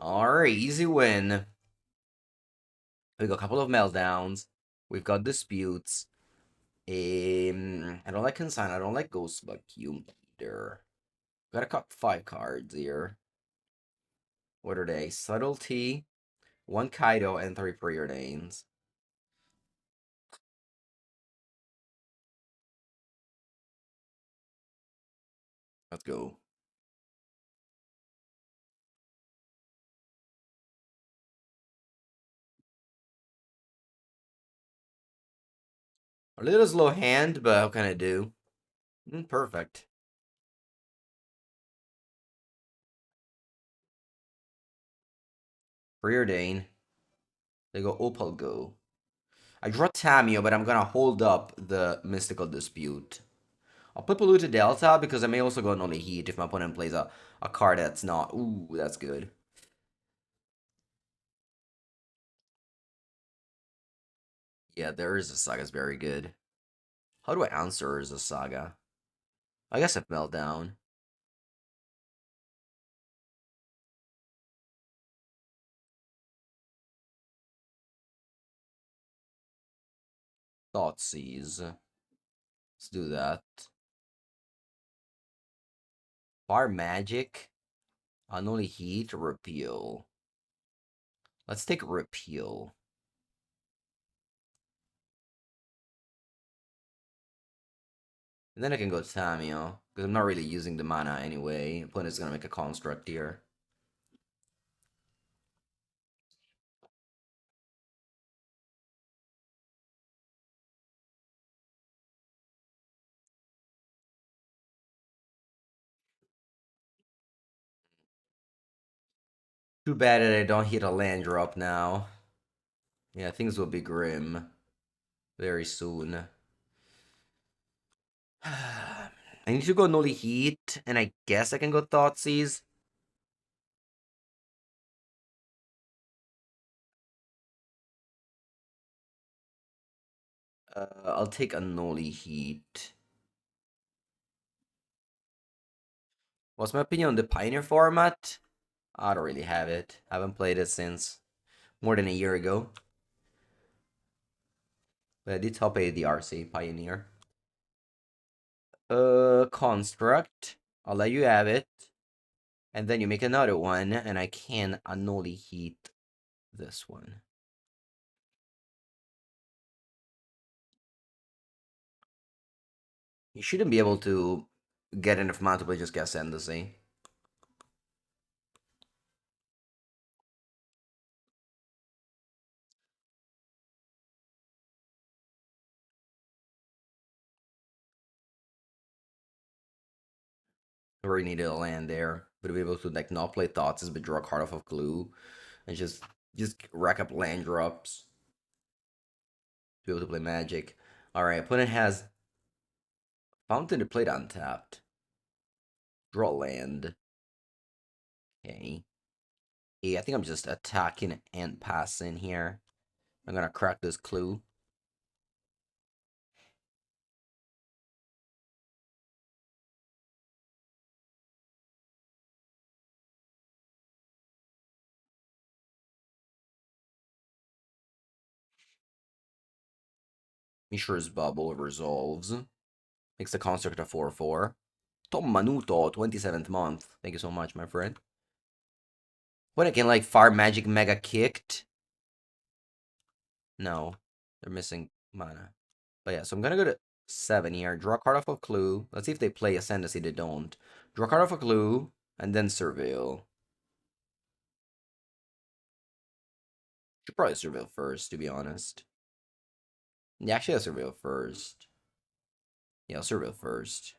Alright, easy win. We got a couple of meltdowns. We've got disputes. I don't like Consign. I don't like Ghost Bug Q either. Gotta cut 5 cards here. What are they? Subtlety, 1 Kaido, and 3 Preordains. Let's go. A little slow hand, but how can I do? Perfect. Preordain. They go Opal Go. I draw Tamio, but I'm gonna hold up the Mystical Dispute. I'll put Polluted Delta because I may also go Only Heat if my opponent plays a card that's not. Ooh, that's good. Yeah, there is a Saga's very good. How do I answer as a Saga? I guess I Meltdown. Thoughtseize. Let's do that. Bar Magic. Unholy Heat. Repeal. Let's take Repeal. And then I can go Tamio. Because I'm not really using the mana anyway. Opponent's gonna make a construct here. Too bad that I don't hit a land drop now. Yeah, things will be grim. Very soon. I need to go Nully Heat, and I guess I can go Thoughtseize. I'll take a Nully Heat. What's my opinion on the Pioneer format? I don't really have it. I haven't played it since more than a year ago. But I did top 8 the RC Pioneer. Construct. I'll let you have it. And then you make another one, and I can Nully Heat this one. You shouldn't be able to get enough mana to play just Ascendancy. I really needed a land there. But to be able to like not play Thoughts but draw a card off of Clue and just rack up land drops to be able to play Magic. Alright, opponent has Fountain to play untapped. Draw land. Okay. Yeah, I think I'm just attacking and passing here. I'm gonna crack this Clue. Mishra's Bubble resolves. Makes the construct a 4/4. Tom Manuto, 27th month. Thank you so much, my friend. What, I can like Fire Magic Mega Kicked? No. They're missing mana. But yeah, so I'm gonna go to 7 here. Draw a card off a clue. Let's see if they play Ascendancy. They don't. Draw a card off a clue, and then Surveil. Should probably Surveil first, to be honest. Yeah, actually, I'll Surveil first. Yeah, I'll Surveil first.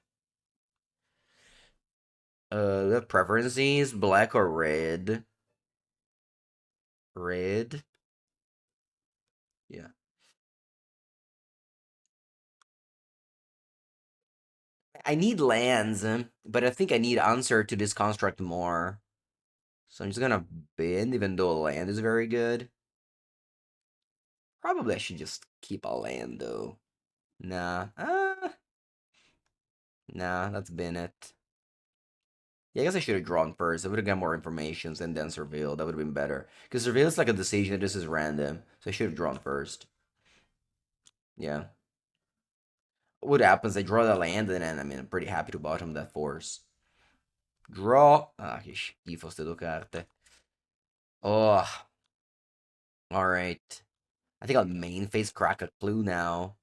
The preferences, black or red? Red. Yeah. I need lands, but I think I need answer to this construct more. So I'm just gonna bid, even though land is very good. Probably I should just keep a land, though. Nah. Nah, that's been it. Yeah, I guess I should have drawn first. I would have got more information and then Surveil. That would have been better. Because Surveil is like a decision that this is random. So I should have drawn first. Yeah. What happens? I draw the land and then I'm pretty happy to bottom that force. Draw. Ah, che schifo ste due carte. Oh, alright. I think I'll main face crack a clue now.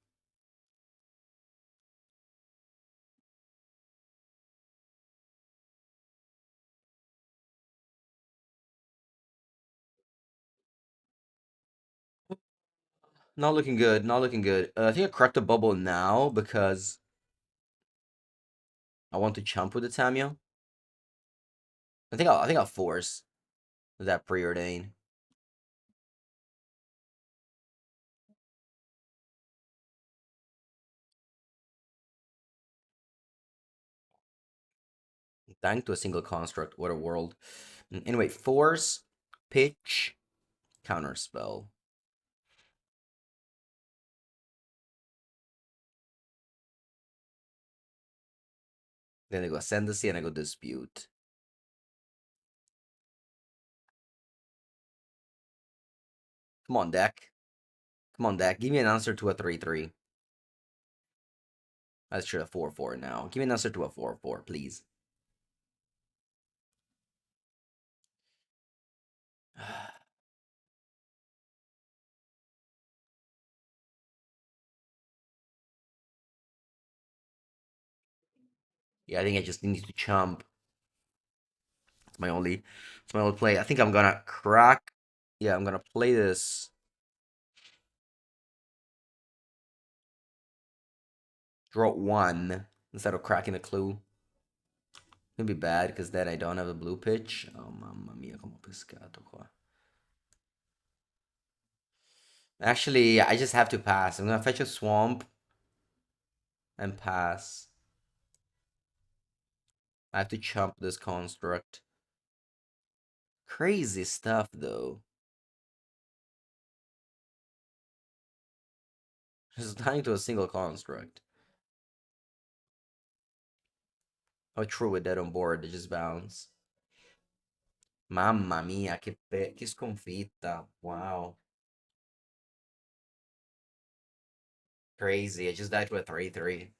Not looking good. Not looking good. I think I cracked the bubble now because I want to chump with the Tamio. I think I'll force that preordain. Thank to a single construct. What a world. Anyway, force, pitch, counter spell. Then I go Ascendancy and I go Dispute. Come on, deck. Come on, deck. Give me an answer to a 3/3. That's sure a 4/4 now. Give me an answer to a 4/4, please. Yeah, I think I just need to chump. It's my only play. I think I'm gonna crack. Yeah, I'm gonna play this. Draw 1 instead of cracking a clue. It'd be bad because then I don't have a blue pitch. Oh mamma mia, come ho pescato qua. Actually, I just have to pass. I'm gonna fetch a swamp and pass. I have to chump this construct. Crazy stuff though. Just dying to a single construct. Oh, true, with that on board, they just bounce. Mamma mia, che sconfitta. Wow. Crazy. I just died to a 3/3.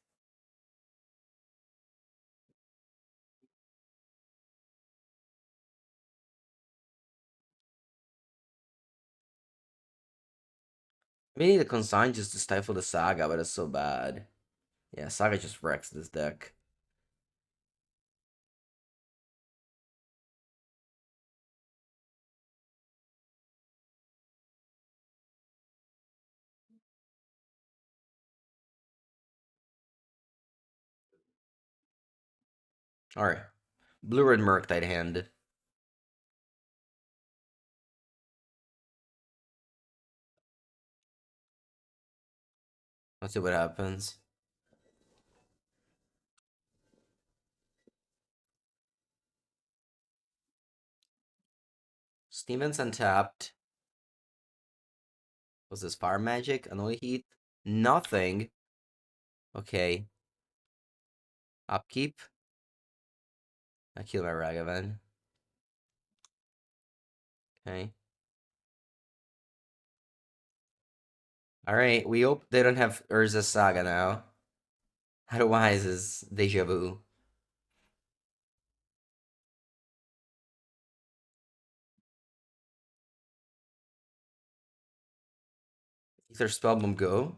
We need a consign just to stifle the saga, but it's so bad. Yeah, saga just wrecks this deck. Alright. Blue red Murktide hand. Let's see what happens. Steamens untapped. Was this fire magic? Annoy heat? Nothing. Okay. Upkeep. I kill my Ragavan. Okay. All right, we hope they don't have Urza Saga now. Otherwise, it's deja vu. Ether Spellbomb go.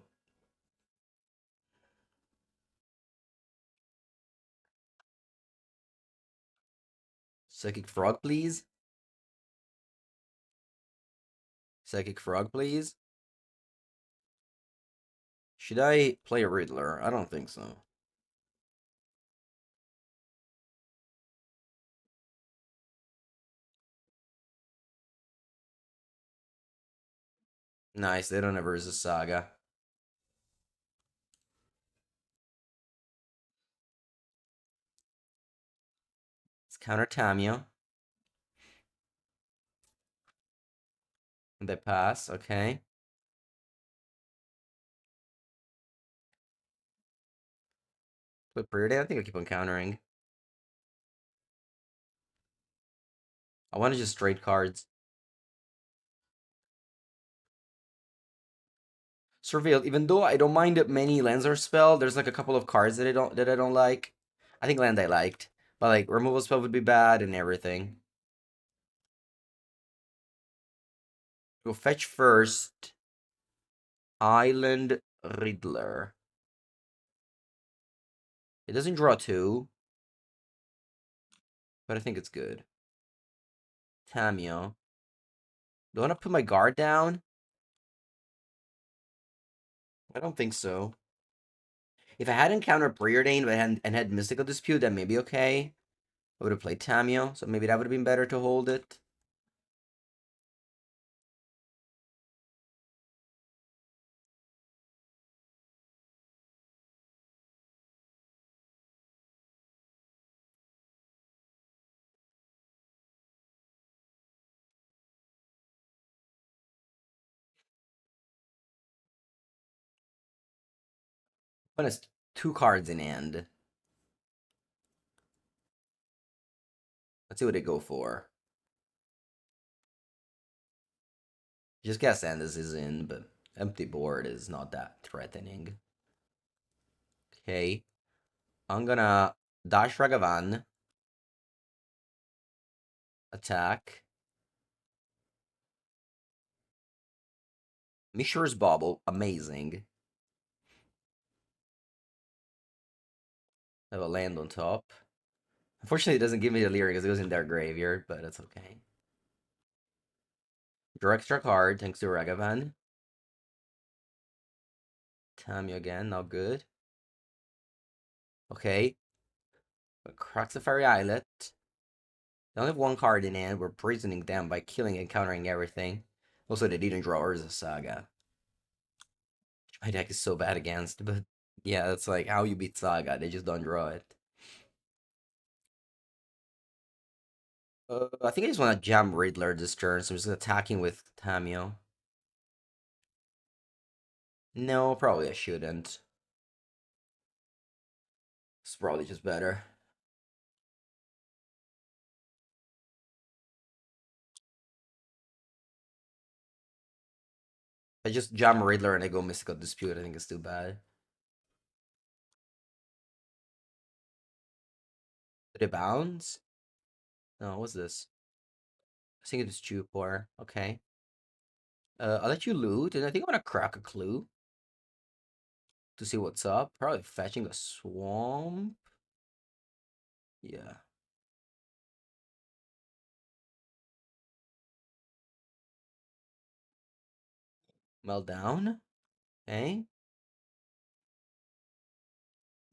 Psychic Frog, please. Psychic Frog, please. Should I play a Riddler? I don't think so. Nice, they don't have Urza Saga. Let's counter Tamio. They pass, okay. Flip Preordain, I think I keep on countering. I want to just trade cards. Surveilled, even though I don't mind that many lands are spell, there's like a couple of cards that I don't like. I think land I liked. But like removal spell would be bad and everything. Go fetch first. Island Riddler. It doesn't draw two, but I think it's good. Tamio. Do I want to put my guard down? I don't think so. If I had encountered Preordain and had Mystical Dispute, then maybe okay. I would have played Tamio, so maybe that would have been better to hold it. But it's two cards in hand. Let's see what they go for. Just guess Sanders is in, but empty board is not that threatening. Okay. I'm gonna dash Ragavan. Attack. Mishra's Bauble. Amazing. I have a land on top. Unfortunately, it doesn't give me the lyric because it goes in their graveyard, but it's okay. Draw extra card thanks to Ragavan. Tammy again, not good. Okay. Cracks the Fairy Islet. They only have one card in hand. We're poisoning them by killing and countering everything. Also, they didn't draw Urza Saga. My deck is so bad against, but yeah, that's like how you beat Saga. They just don't draw it. I think I just want to jam Riddler this turn, so I'm just attacking with Tamio. No, probably I shouldn't. It's probably just better. I just jam Riddler and I go Mystical Dispute. I think it's too bad. Did it bounce? No, what's this? I think it's Chupor. Okay. I'll let you loot, and I think I'm gonna crack a clue to see what's up. Probably fetching a swamp. Yeah. Meltdown. Okay.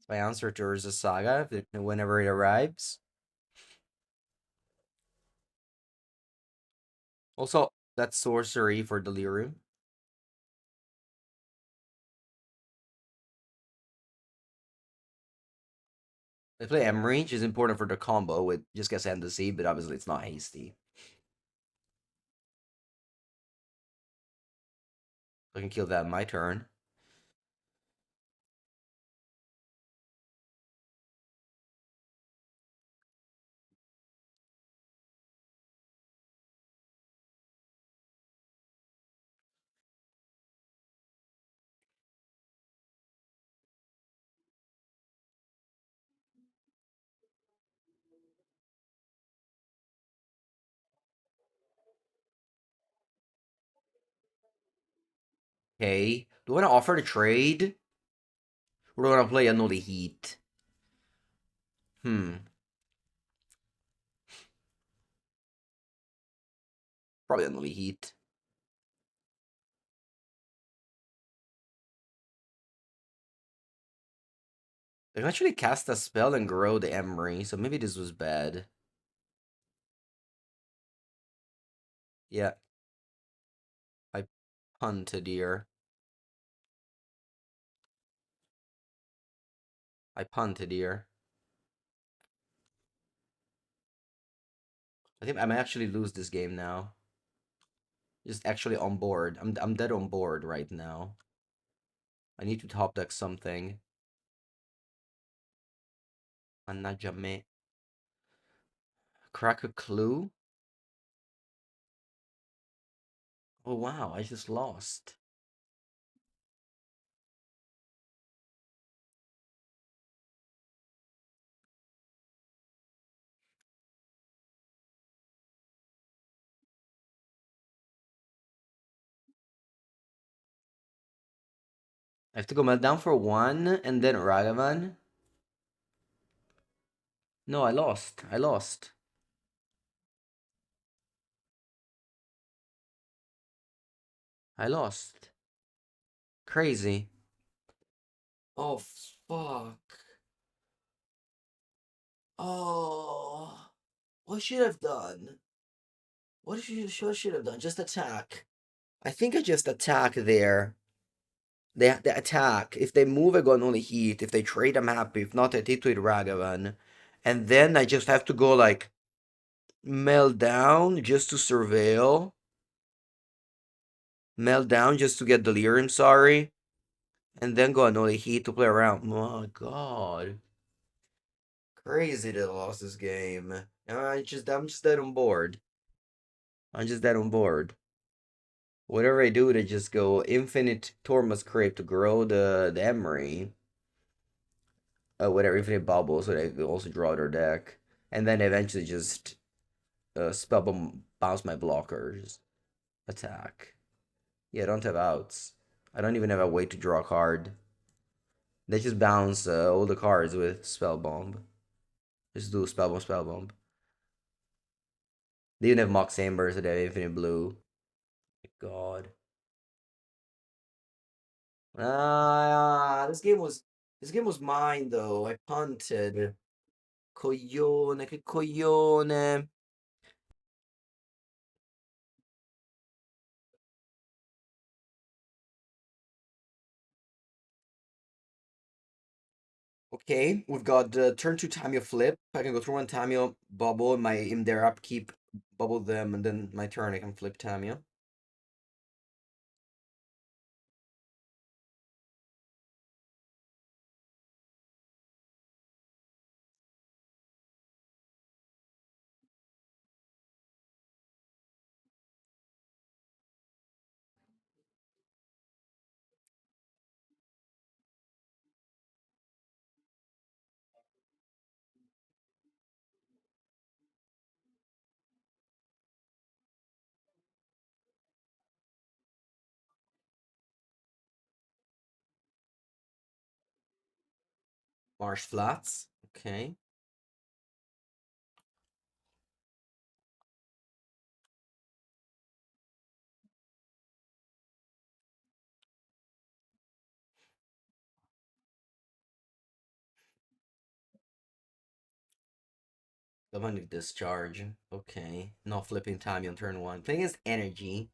My answer to Urza Saga whenever it arrives. Also, that's sorcery for Delirium. They play Emery, which is important for the combo with just gets Ascendancy, but obviously it's not hasty. I can kill that in my turn. Okay. Do I want to offer to trade? Or do I want to play another heat? Hmm. Probably another heat. I can actually cast a spell and grow the Emery, so maybe this was bad. Yeah, I punted here. I punted here. I think I might actually lose this game now. Just actually on board. I'm dead on board right now. I need to top deck something. Anajame. Crack a clue? Oh wow, I just lost. I have to go meltdown for one and then Ragavan. No, I lost. I lost. I lost. Crazy. Oh fuck. Oh, what should I've done? What should have done? Just attack. I think I just attack there. They attack. If they move, I go on only heat. If they trade, I'm happy. If not, I take to it Ragavan. And then I just have to go like melt down just to surveil. Melt down just to get delirium, sorry. And then go on only heat to play around. Oh my god. Crazy that I lost this game. I'm just dead on board. I'm just dead on board. Whatever I do, they just go infinite Tormos Crypt to grow the Emery. Whatever, infinite bubble, so they can also draw their deck. And then eventually just bounce my blockers. Attack. Yeah, I don't have outs. I don't even have a way to draw a card. They just bounce all the cards with Spell Bomb. Just do Spell Bomb, Spell Bomb. They even have Mox Amber, so they have infinite blue. God. This game was mine though. I punted. Coglione, che coglione. Okay, we've got turn two Tamio flip. I can go through one Tamio, bubble, my in their upkeep, bubble them, and then my turn I can flip Tamio. Marsh flats. Okay. Dominic discharge. Okay. Not flipping Tamio on turn one. Playing against energy.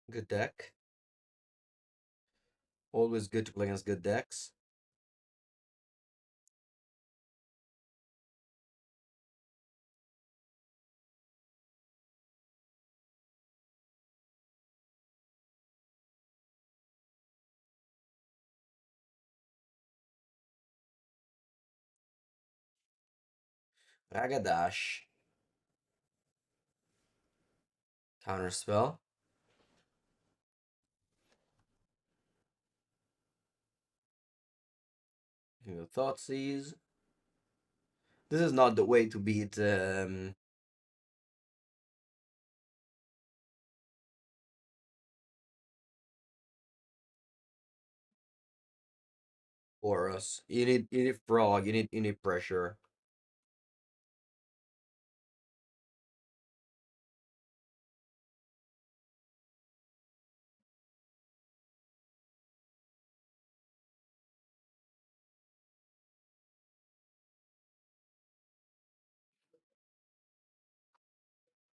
Good deck. Always good to play against good decks. Agadash. Counter spell. You go Thoughtseize. This is not the way to beat Boros. You need frog. You need pressure.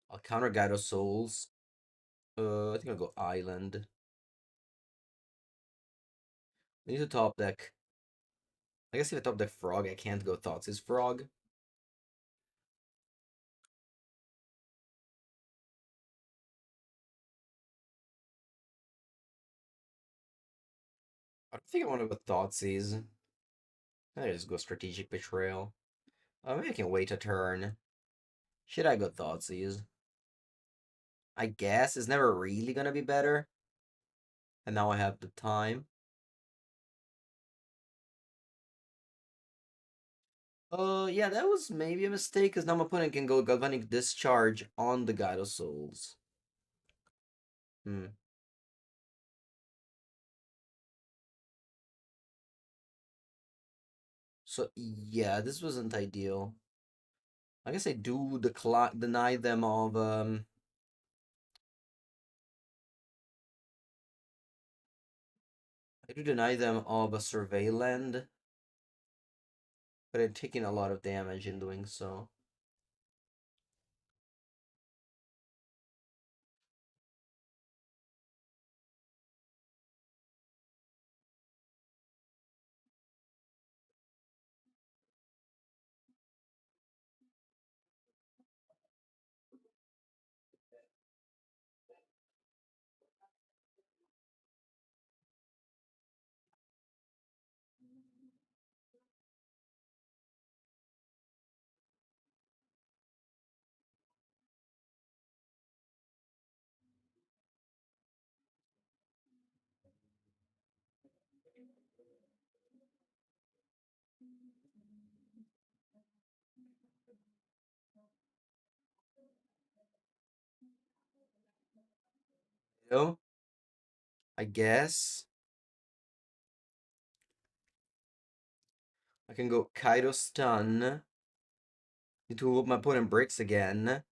I'll counter Guide of Souls. I think I'll go Island. I need to top deck. I guess if I top deck Frog, I can't go Thoughtseize Frog. I don't think I want to go Thoughtseize. I just go Strategic Betrayal. Maybe I can wait a turn. Should I go Thoughtseize? I guess it's never really gonna be better. And now I have the time. Yeah, that was maybe a mistake, because now my opponent can go Galvanic Discharge on the Guide of Souls. Hmm. So, yeah, this wasn't ideal. I guess I do deny them of, I do deny them of a Survey Land, but I'm taking a lot of damage in doing so. So, I guess I can go Kaido Stun. Need to hope my opponent breaks again.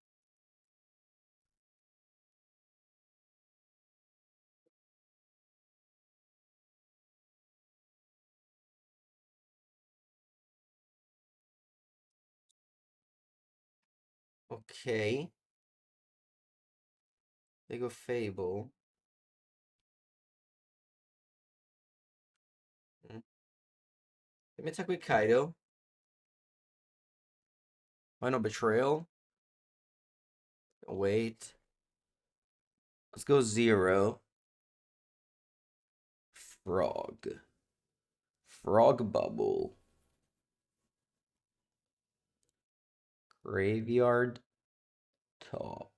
Okay. They go Fable. Hmm. Let me attack with Kaido. Why no Betrayal? Wait. Let's go 0. Frog. Frog Bubble. Graveyard Top.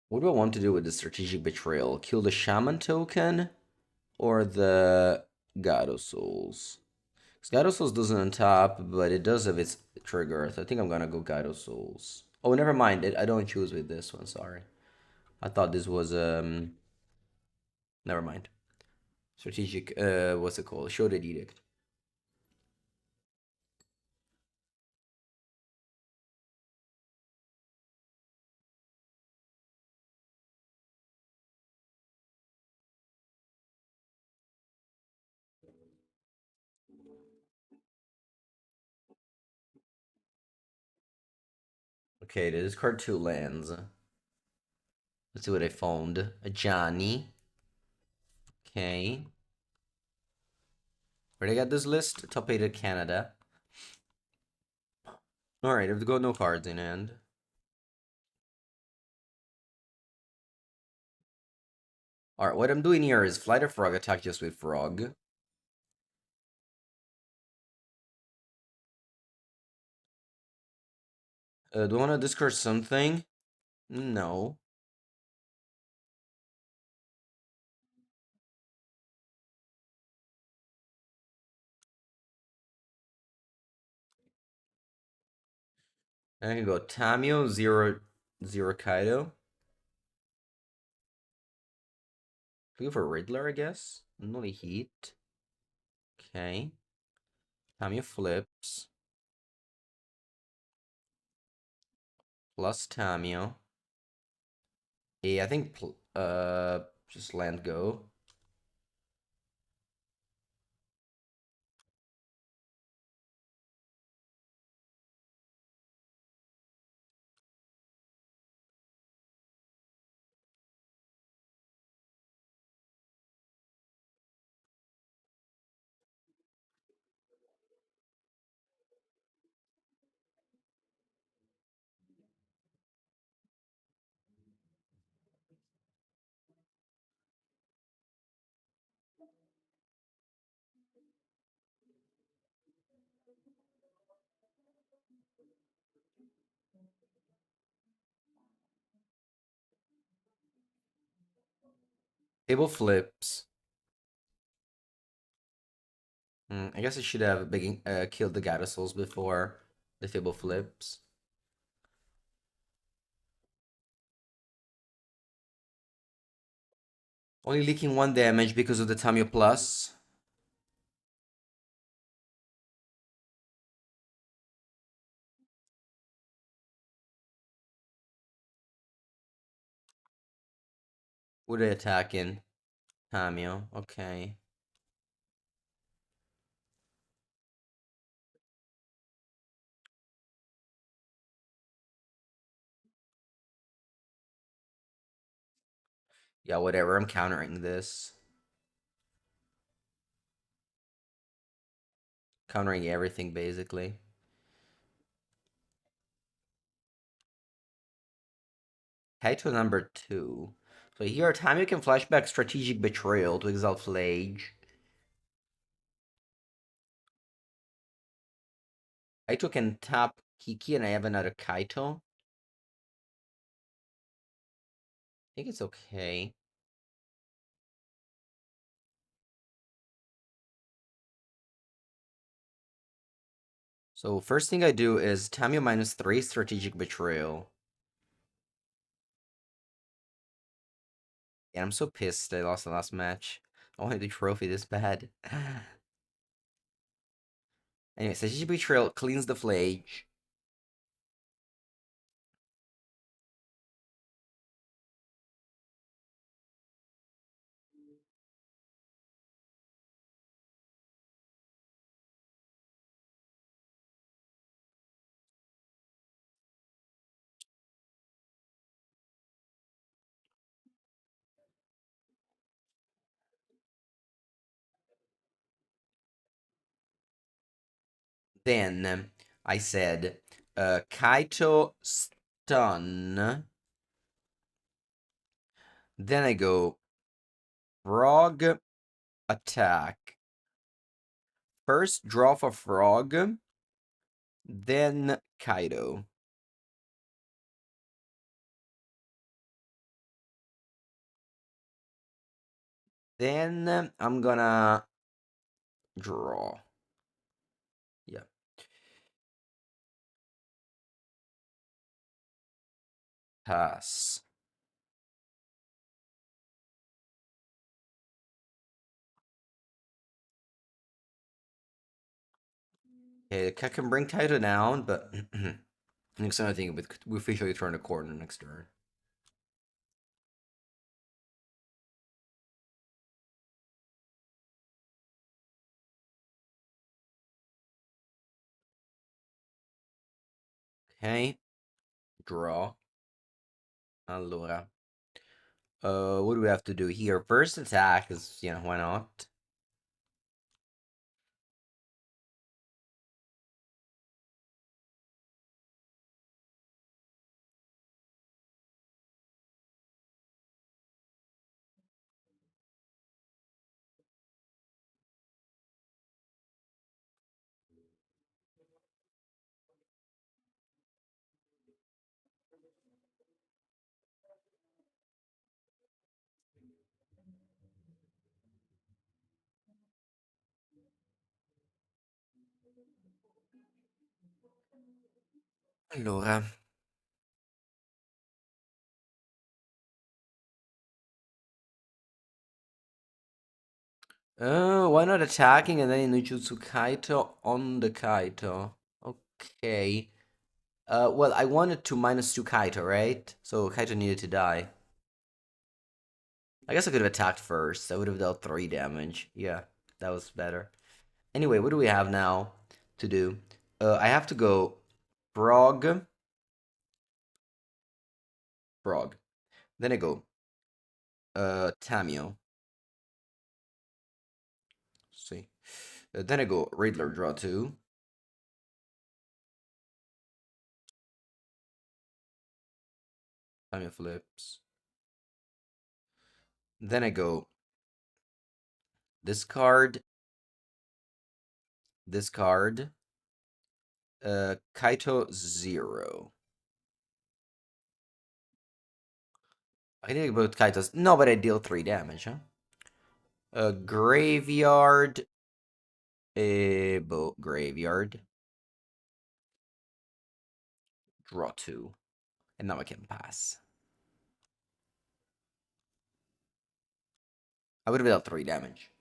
What do I want to do with the Strategic Betrayal? Kill the Shaman token or the God of Souls? Because God of Souls doesn't untap, but it does have its trigger. So I think I'm gonna go God of Souls. Oh, never mind. I don't choose with this one. Sorry. I thought this was Never mind. Strategic. What's it called? Shielded Edict. Okay, to discard 2 lands. Let's see what I found. A Johnny. Okay. Where they got this list? Top 8ed Canada. Alright, I've got no cards in hand. Alright, what I'm doing here is Flight of Frog, attack just with Frog. Do I want to discard something? No. I can go Tamio, 0, 0 Kaido. We go for Riddler, I guess. Only heat. Okay. Tamio flips. Plus Tamio. Yeah, I think just land go. Table flips. I guess I should have killed the Gato Souls before the table flips. Only leaking 1 damage because of the Tamio plus. Would I attack in? Tamio, okay. Yeah, whatever, I'm countering this. Countering everything, basically. Kaito number 2. So here, Tamio can flashback Strategic Betrayal to exile Flage. Kaito can tap Kiki and I have another Kaito. I think it's okay. So first thing I do is Tamio -3 Strategic Betrayal. And I'm so pissed I lost the last match. I wanted the trophy this bad. Anyway, Strategic Betrayal cleans the Flage. Then I said, Kaito stun. Then I go frog attack. First draw for frog, then Kaito. Then I'm gonna draw. Yeah. Pass. Okay, I can bring Kaito down, but next time I think we officially turn the corner next turn. Okay. Draw. Allora. What do we have to do here? First attack is, why not? Allora. Why not attacking and then Nujutsu Kaito on the Kaito? Okay. Well, I wanted to -2 Kaito, right? So Kaito needed to die. I guess I could have attacked first. I would have dealt 3 damage. Yeah, that was better. Anyway, what do we have now to do? I have to go Frog, Frog. Then I go Tamio. See. Then I go Riddler, draw 2. Tamio flips. Then I go discard, discard, Kaito 0. I think about Kaito's. No, but I deal 3 damage, huh? Graveyard, graveyard, draw 2. And now I can pass. I would have dealt 3 damage.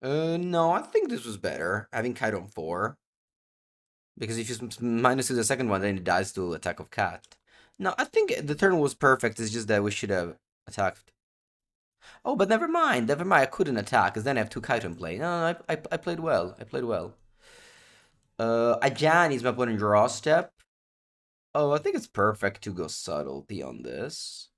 No, I think this was better. Having Kaito on 4. Because if you -2 the second one, then it dies to attack of cat. No, I think the turn was perfect. It's just that we should have attacked. Oh, but never mind. Never mind. I couldn't attack because then I have 2 Kaito in play. No, no, I played well. I played well. Ajani is my opponent draw step. Oh, I think it's perfect to go subtlety on this.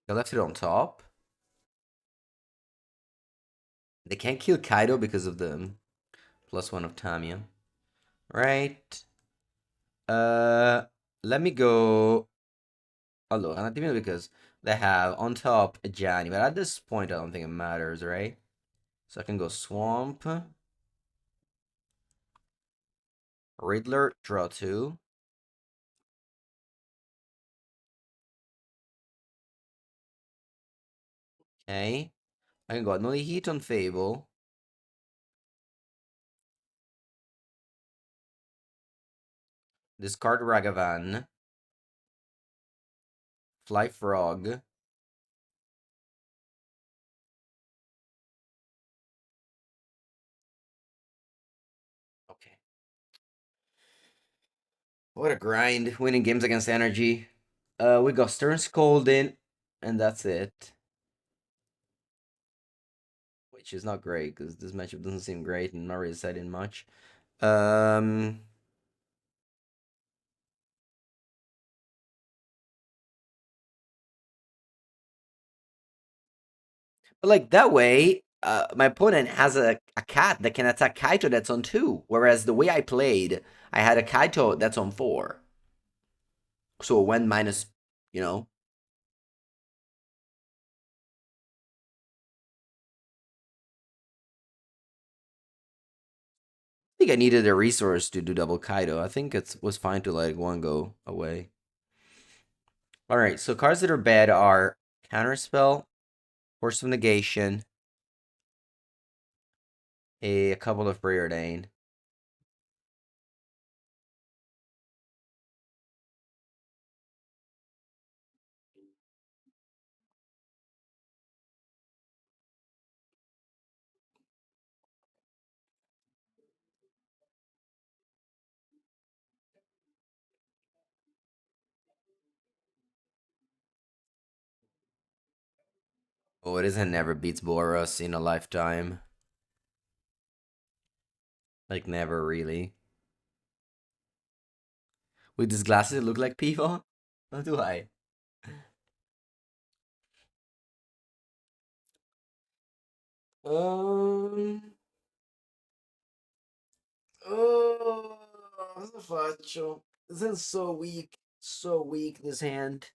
I left it on top. They can't kill Kaido because of the +1 of Tamiya. Right. Let me go. Oh, look, not even because they have on top a Ajani, but at this point, I don't think it matters, right? So I can go Swamp, Riddler, draw 2. Okay. I can go another Heat on Fable, discard Ragavan, Fly Frog. Okay. What a grind, winning games against Energy. We got Stern Scolding, and that's it. Which is not great, because this matchup doesn't seem great, and not really setting much. Um... But like that way, my opponent has a cat that can attack Kaito that's on 2. Whereas the way I played, I had a Kaito that's on 4. So it went minus, you know. I think I needed a resource to do double Kaido. I think it was fine to let one go away. Alright, so cards that are bad are Counterspell, Force of Negation, a couple of Preordain. Oh, it isn't never beats Boros in a lifetime. Like, never really. With these glasses, it look like people? How do I? Um... Oh, cosa faccio? This is so weak. So weak, this hand.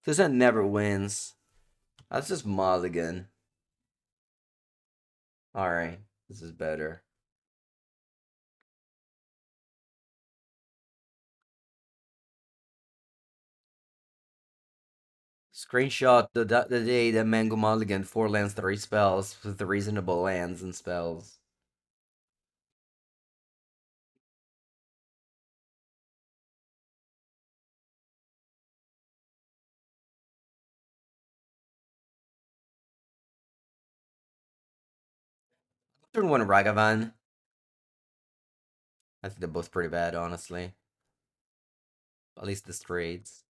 This hand never wins. That's just mulligan. Alright, this is better. Screenshot the day that Mango Mulligan 4 lands 3 spells with the reasonable lands and spells. Turn 1 Ragavan. I think they're both pretty bad, honestly. At least this trades.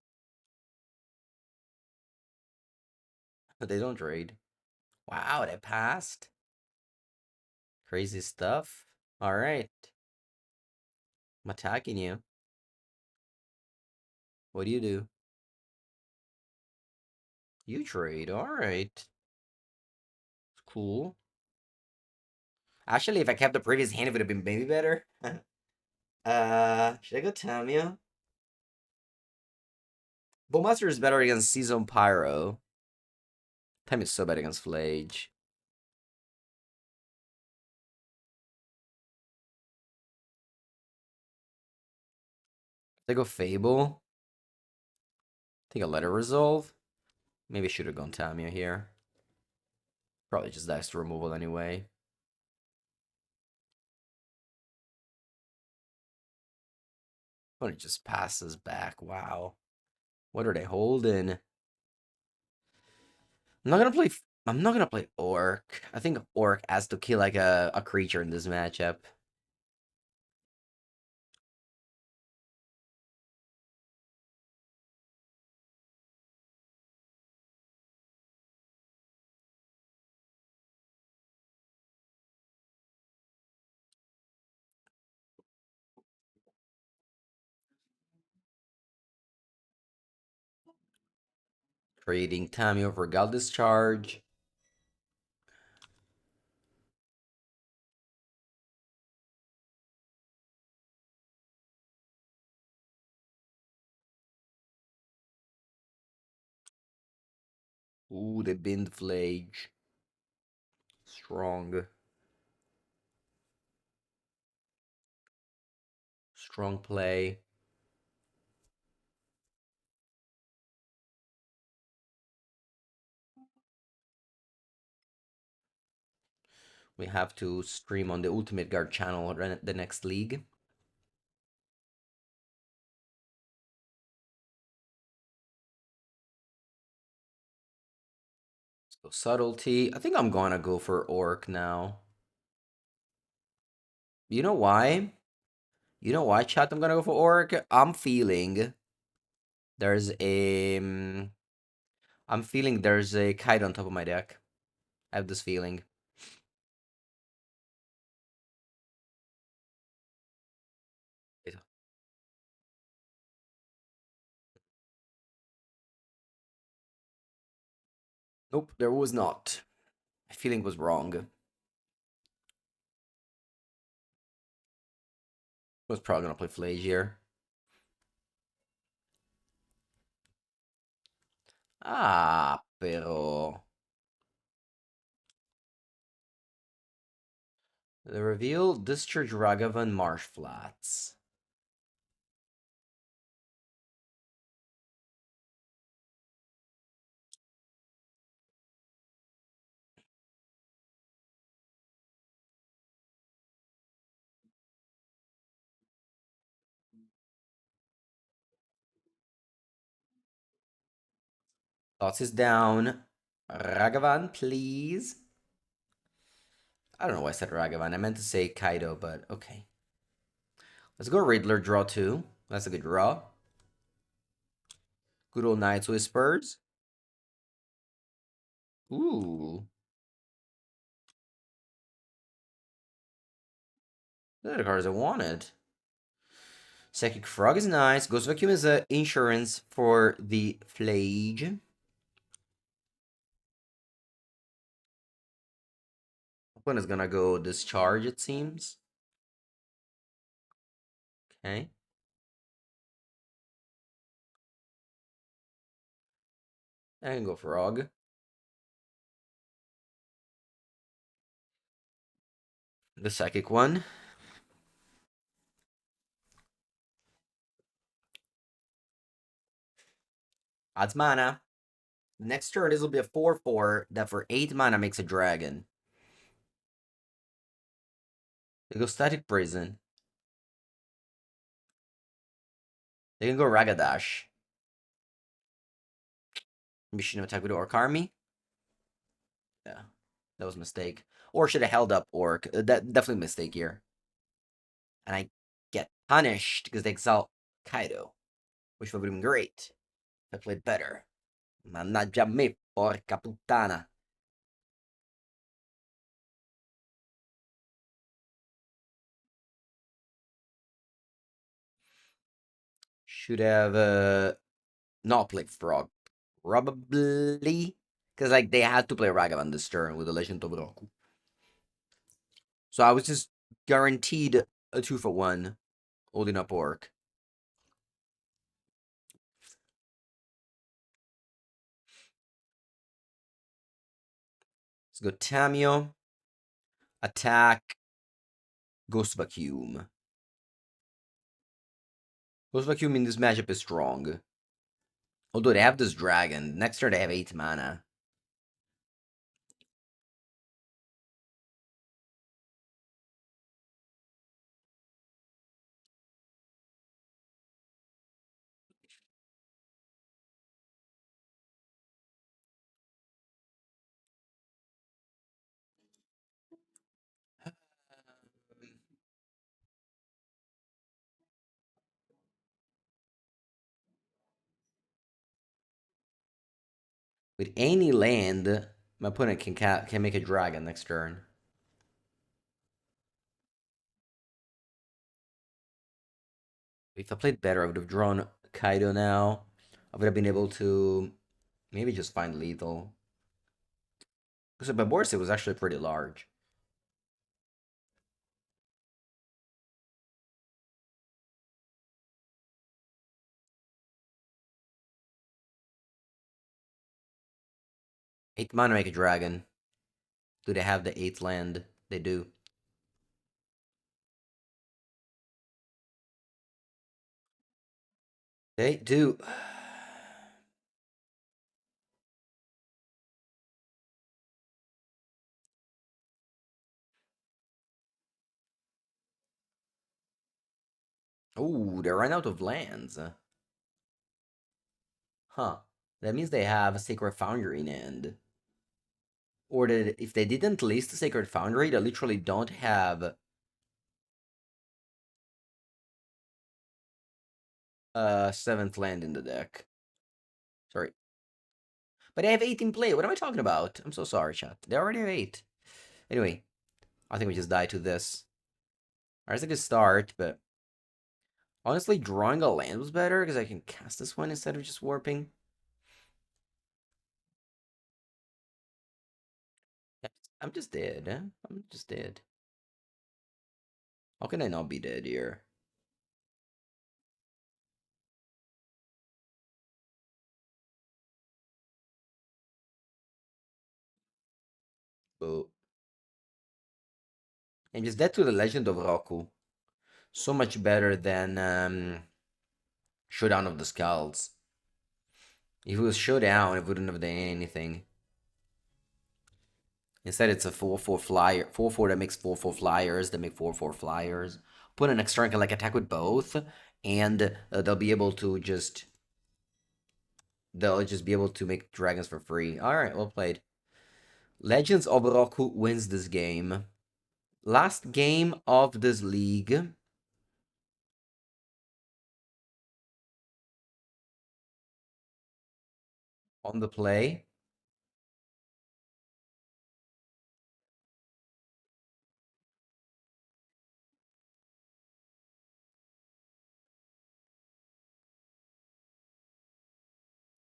But they don't trade. Wow, they passed. Crazy stuff. Alright. I'm attacking you. What do you do? You trade. Alright. Cool. Actually, if I kept the previous hand, it would have been maybe better. Should I go Tamio? Bowmaster is better against Season Pyro. Time is so bad against Flage. They go Fable. I think I'll let it resolve. Maybe I should have gone Tamio here. Probably just dies to removal anyway. But it just passes back. Wow. What are they holding? I'm not gonna play. I'm not gonna play Orc. I think Orc has to kill like a creature in this matchup. Trading Tamio for Gal Discharge. Ooh, they bind Flage. Strong. Strong play. We have to stream on the Ultimate Guard channel the next league. So Subtlety. I think I'm gonna go for Orc now. You know why? You know why, chat? I'm gonna go for Orc. I'm feeling there's a. I'm feeling there's a kite on top of my deck. I have this feeling. Nope, there was not. My feeling was wrong. Was probably gonna play Flage here. Ah, pero. The reveal Discharge Ragavan Marsh Flats. Thoughts is down. Ragavan, please. I don't know why I said Ragavan. I meant to say Kaido, but okay. Let's go Riddler, draw 2. That's a good draw. Good old Knight's Whispers. Ooh. Those are the cards I wanted. Psychic Frog is nice. Ghost Vacuum is insurance for the Flage. Opponent is gonna go Discharge, it seems. Okay. I can go Frog. The Psychic one. Adds mana. Next turn, this will be a 4/4 that for 8 mana makes a dragon. They go Static Prison. They can go Ragadash. Maybe shouldn't attack with Orc Army. Yeah, that was a mistake. Or should have held up Orc. That definitely a mistake here. And I get punished because they exalt Kaido, which would have been great if I played better. Mannaggia me, porca puttana. Should have not played Frog. Probably. Because like they had to play Ragavan this turn with the Legend of Roku. So I was just guaranteed a 2-for-1 holding up Orc. Let's go Tamio. Attack Ghost Vacuum. Ghost Vacuum in this matchup is strong. Although they have this dragon. Next turn they have 8 mana. With any land, my opponent can make a dragon next turn. If I played better, I would have drawn Kaido now. I would have been able to maybe just find lethal. Because my board set was actually pretty large. Eight mana make a dragon. Do they have the eighth land? They do. They do. Oh, they ran out of lands. Huh. That means they have a Sacred Foundry in hand. Or that if they didn't list the Sacred Foundry, they literally don't have a seventh land in the deck. Sorry. But they have 8 in play. What am I talking about? I'm so sorry, chat. They already have 8. Anyway, I think we just die to this. Alright, it's a good start, but honestly, drawing a land was better because I can cast this one instead of just warping. I'm just dead. Huh? I'm just dead. How can I not be dead here? Boo. I'm just dead to the Legend of Roku. So much better than Showdown of the Skulls. If it was Showdown, it wouldn't have done anything. Instead, it's a 4/4 flyer. 4/4 that makes 4/4 flyers that make 4/4 flyers. Put an extra can like attack with both, and they'll be able to just. They'll just be able to make dragons for free. Alright, well played. Legends of Roku wins this game. Last game of this league. On the play.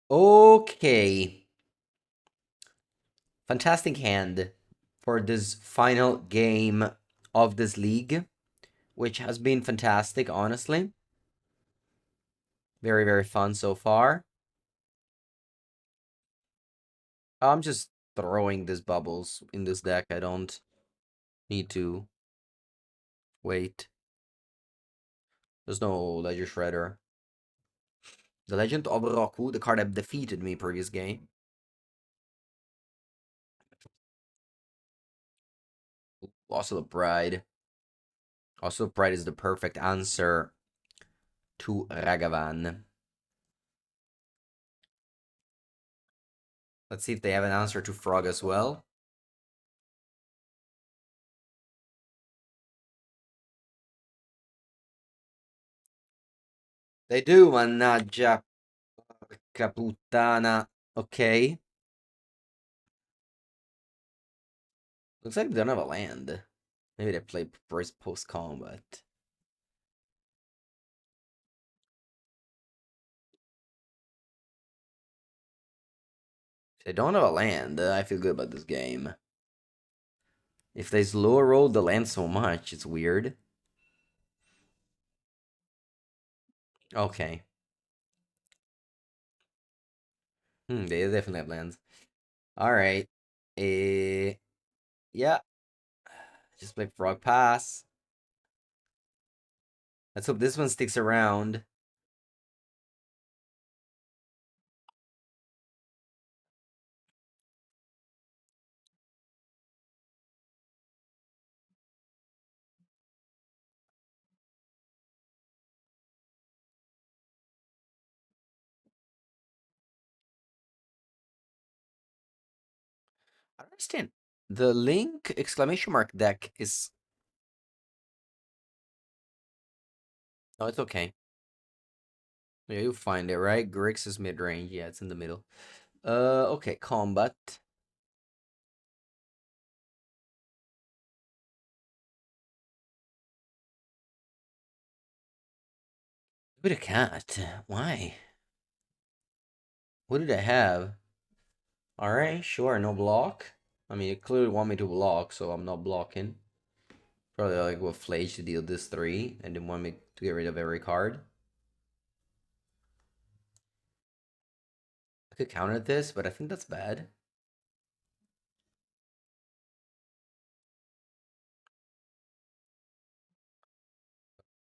Okay. Fantastic hand for this final game of this league, which has been fantastic, honestly. Very, very fun so far. I'm just throwing these bubbles in this deck. I don't need to wait. There's no Ledger Shredder. The Legend of Roku, the card that defeated me previous game. Loss of the Pride. Loss of the Pride is the perfect answer to Ragavan. Let's see if they have an answer to Frog as well. They do, mannaggia. Porca puttana. Okay. Looks like they don't have a land. Maybe they play first post combat. If they don't have a land, I feel good about this game. If they slow roll the land so much, it's weird. Okay. They definitely have lands. Alright. Yeah. Just play Frog Pass. Let's hope this one sticks around. I don't understand. The Link exclamation mark deck is. Oh, it's okay. Yeah, you'll find it, right? Grix is mid range. Yeah, it's in the middle. Okay, combat. With a cat. Why? What did I have? Alright, sure, no block. I mean, it clearly want me to block, so I'm not blocking. Probably like with Flage to deal this 3, and then want me to get rid of every card. I could counter this, but I think that's bad.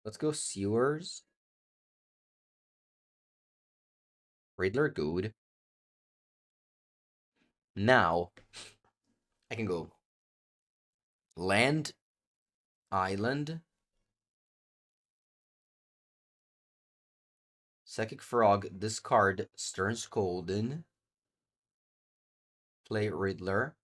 Let's go Sewers. Riddler, good. Now, I can go Land, Island, Psychic Frog, discard Stern Scolding, play Riddler.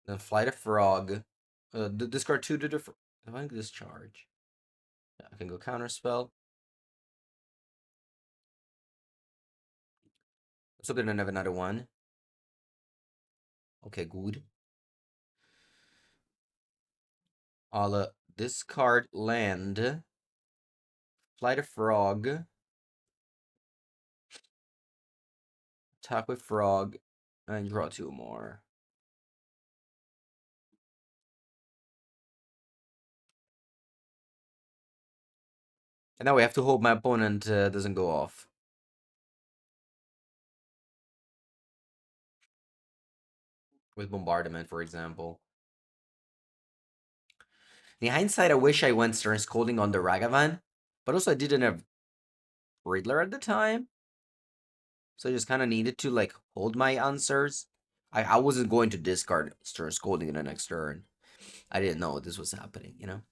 Then Flight of Frog. Discard 2 to different. If I can discharge. Yeah, I can go Counterspell. Let's hope they don't have another one. Okay, good. I'll discard land. Flight of Frog. Attack with Frog. And draw 2 more. And now we have to hope my opponent doesn't go off. With Bombardment, for example. In hindsight, I wish I went Stern Scolding on the Ragavan. But also I didn't have Riddler at the time. So I just kind of needed to like hold my answers. I wasn't going to discard Stern Scolding in the next turn. I didn't know this was happening, you know?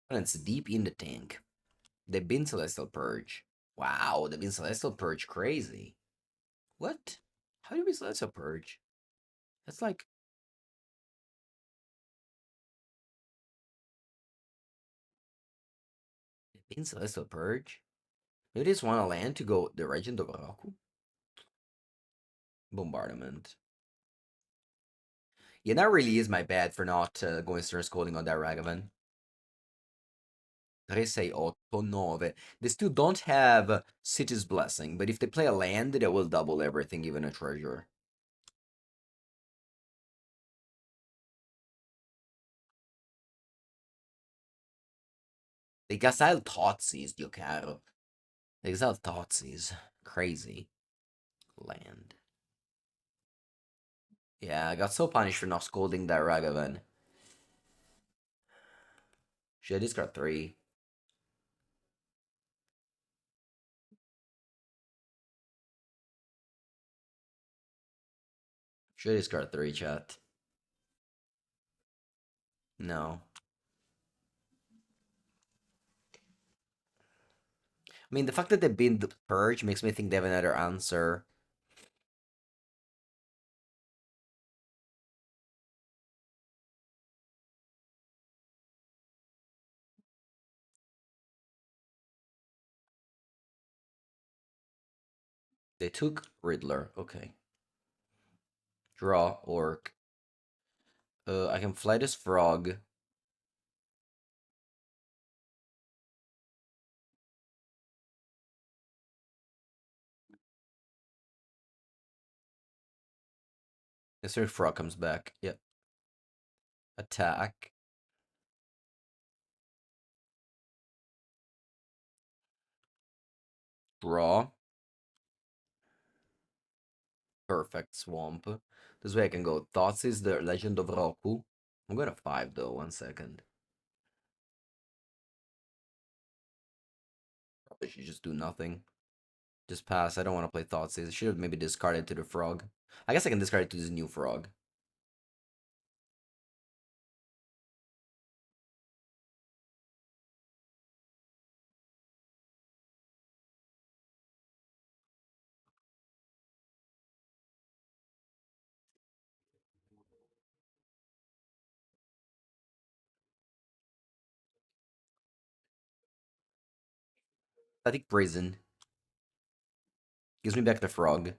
And it's deep in the tank. They've been Celestial Purge. Wow, they've been Celestial Purge crazy. What? How do you be Celestial Purge? That's like. They've been Celestial Purge? Maybe they just want to land to go the Regent of Araku? Bombardment. Yeah, that really is my bad for not going Stern Scolding on that Ragavan. 3, 6, 8, 9. They still don't have City's Blessing, but if they play a land, they will double everything, even a treasure. They exile Thoughtseize, Dio caro. They exile Thoughtseize. Crazy. Land. Yeah, I got so punished for not scolding that Ragavan. Should I discard 3? Should I discard 3, chat? No. I mean, the fact that they've been the Purge makes me think they have another answer. They took Riddler. Okay. Draw, Orc. I can fly this frog. This frog comes back. Yep. Attack. Draw. Perfect swamp. This way I can go. Thoughts is the Legend of Roku. I'm going to 5 though. 1 second. Probably should just do nothing. Just pass. I don't want to play Thoughts. I should have maybe discarded to the frog. I guess I can discard it to this new frog. I think Prison. Gives me back the frog.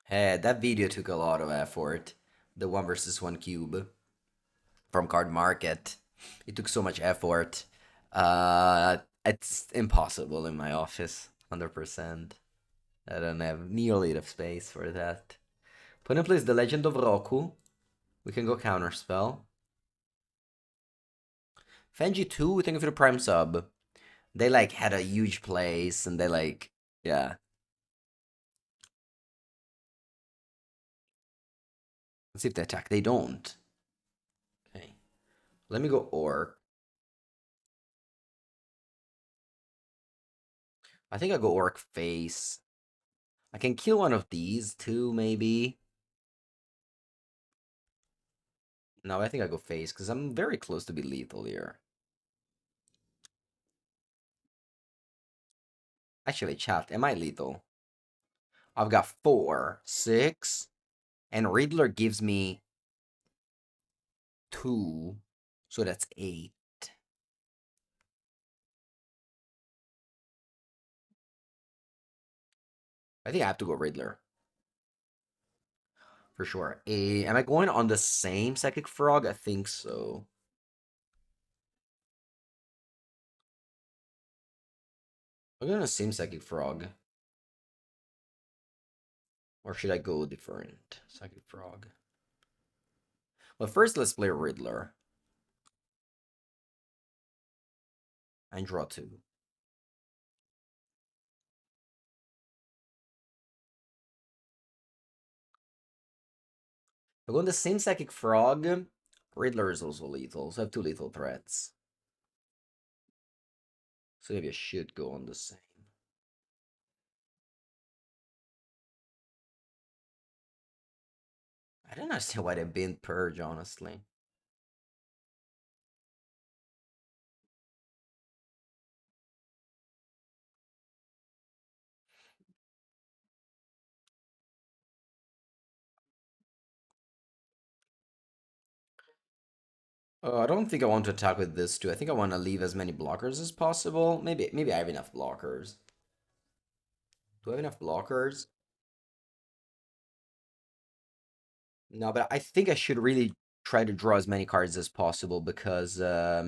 Hey, that video took a lot of effort. The 1 versus 1 cube from Card Market. It took so much effort. It's impossible in my office. 100%. I don't have nearly enough space for that. Put in place the Legend of Roku. We can go counterspell. Fenji 2, thank you for the prime sub. They like had a huge place and they like, yeah. Let's see if they attack. They don't. Okay. Let me go Orc. I think I go Orc face. I can kill one of these too, maybe. No, I think I go face because I'm very close to be lethal here. Actually, chat, am I lethal? I've got 4, 6, and Riddler gives me 2, so that's 8. I think I have to go Riddler. For sure. Am I going on the same Psychic Frog? I think so. I'm going to the same Psychic Frog. Or should I go different? Psychic Frog. Well, first let's play Riddler. And draw 2. I go on the same Psychic Frog. Riddler is also lethal, so I have 2 lethal threats. So maybe I should go on the same. I don't understand why they banned Purge, honestly. I don't think I want to attack with this too. I think I want to leave as many blockers as possible. Maybe I have enough blockers. Do I have enough blockers? No, but I think I should really try to draw as many cards as possible because I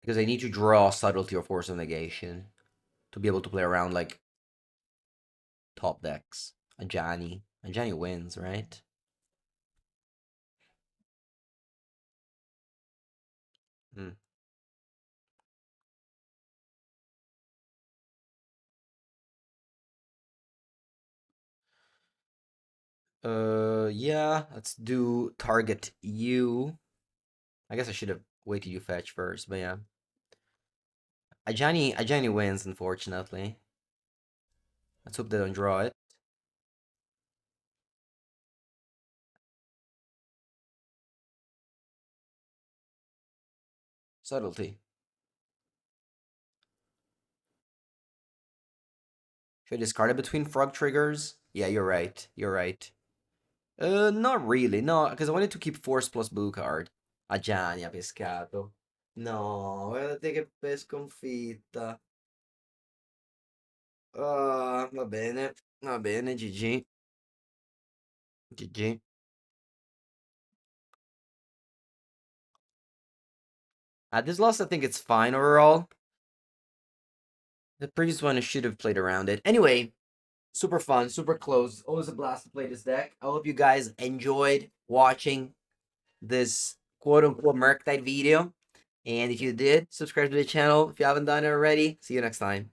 need to draw Subtlety or Force of Negation to be able to play around like top decks. Ajani. Ajani wins, right? Hmm. Yeah, let's do target you. I guess I should have waited you fetch first, but yeah. Ajani wins, unfortunately. Let's hope they don't draw it. Subtlety. Should I discard it between frog triggers? Yeah, you're right. You're right. Not really. No, because I wanted to keep force plus blue card. Ajani ha pescato. No, guardate che sconfitta. Ah, va bene. Va bene, GG. GG. This loss, I think it's fine overall. The previous one I should have played around it. Anyway, super fun, super close. Always a blast to play this deck. I hope you guys enjoyed watching this quote unquote Merctide video. And if you did, subscribe to the channel if you haven't done it already. See you next time.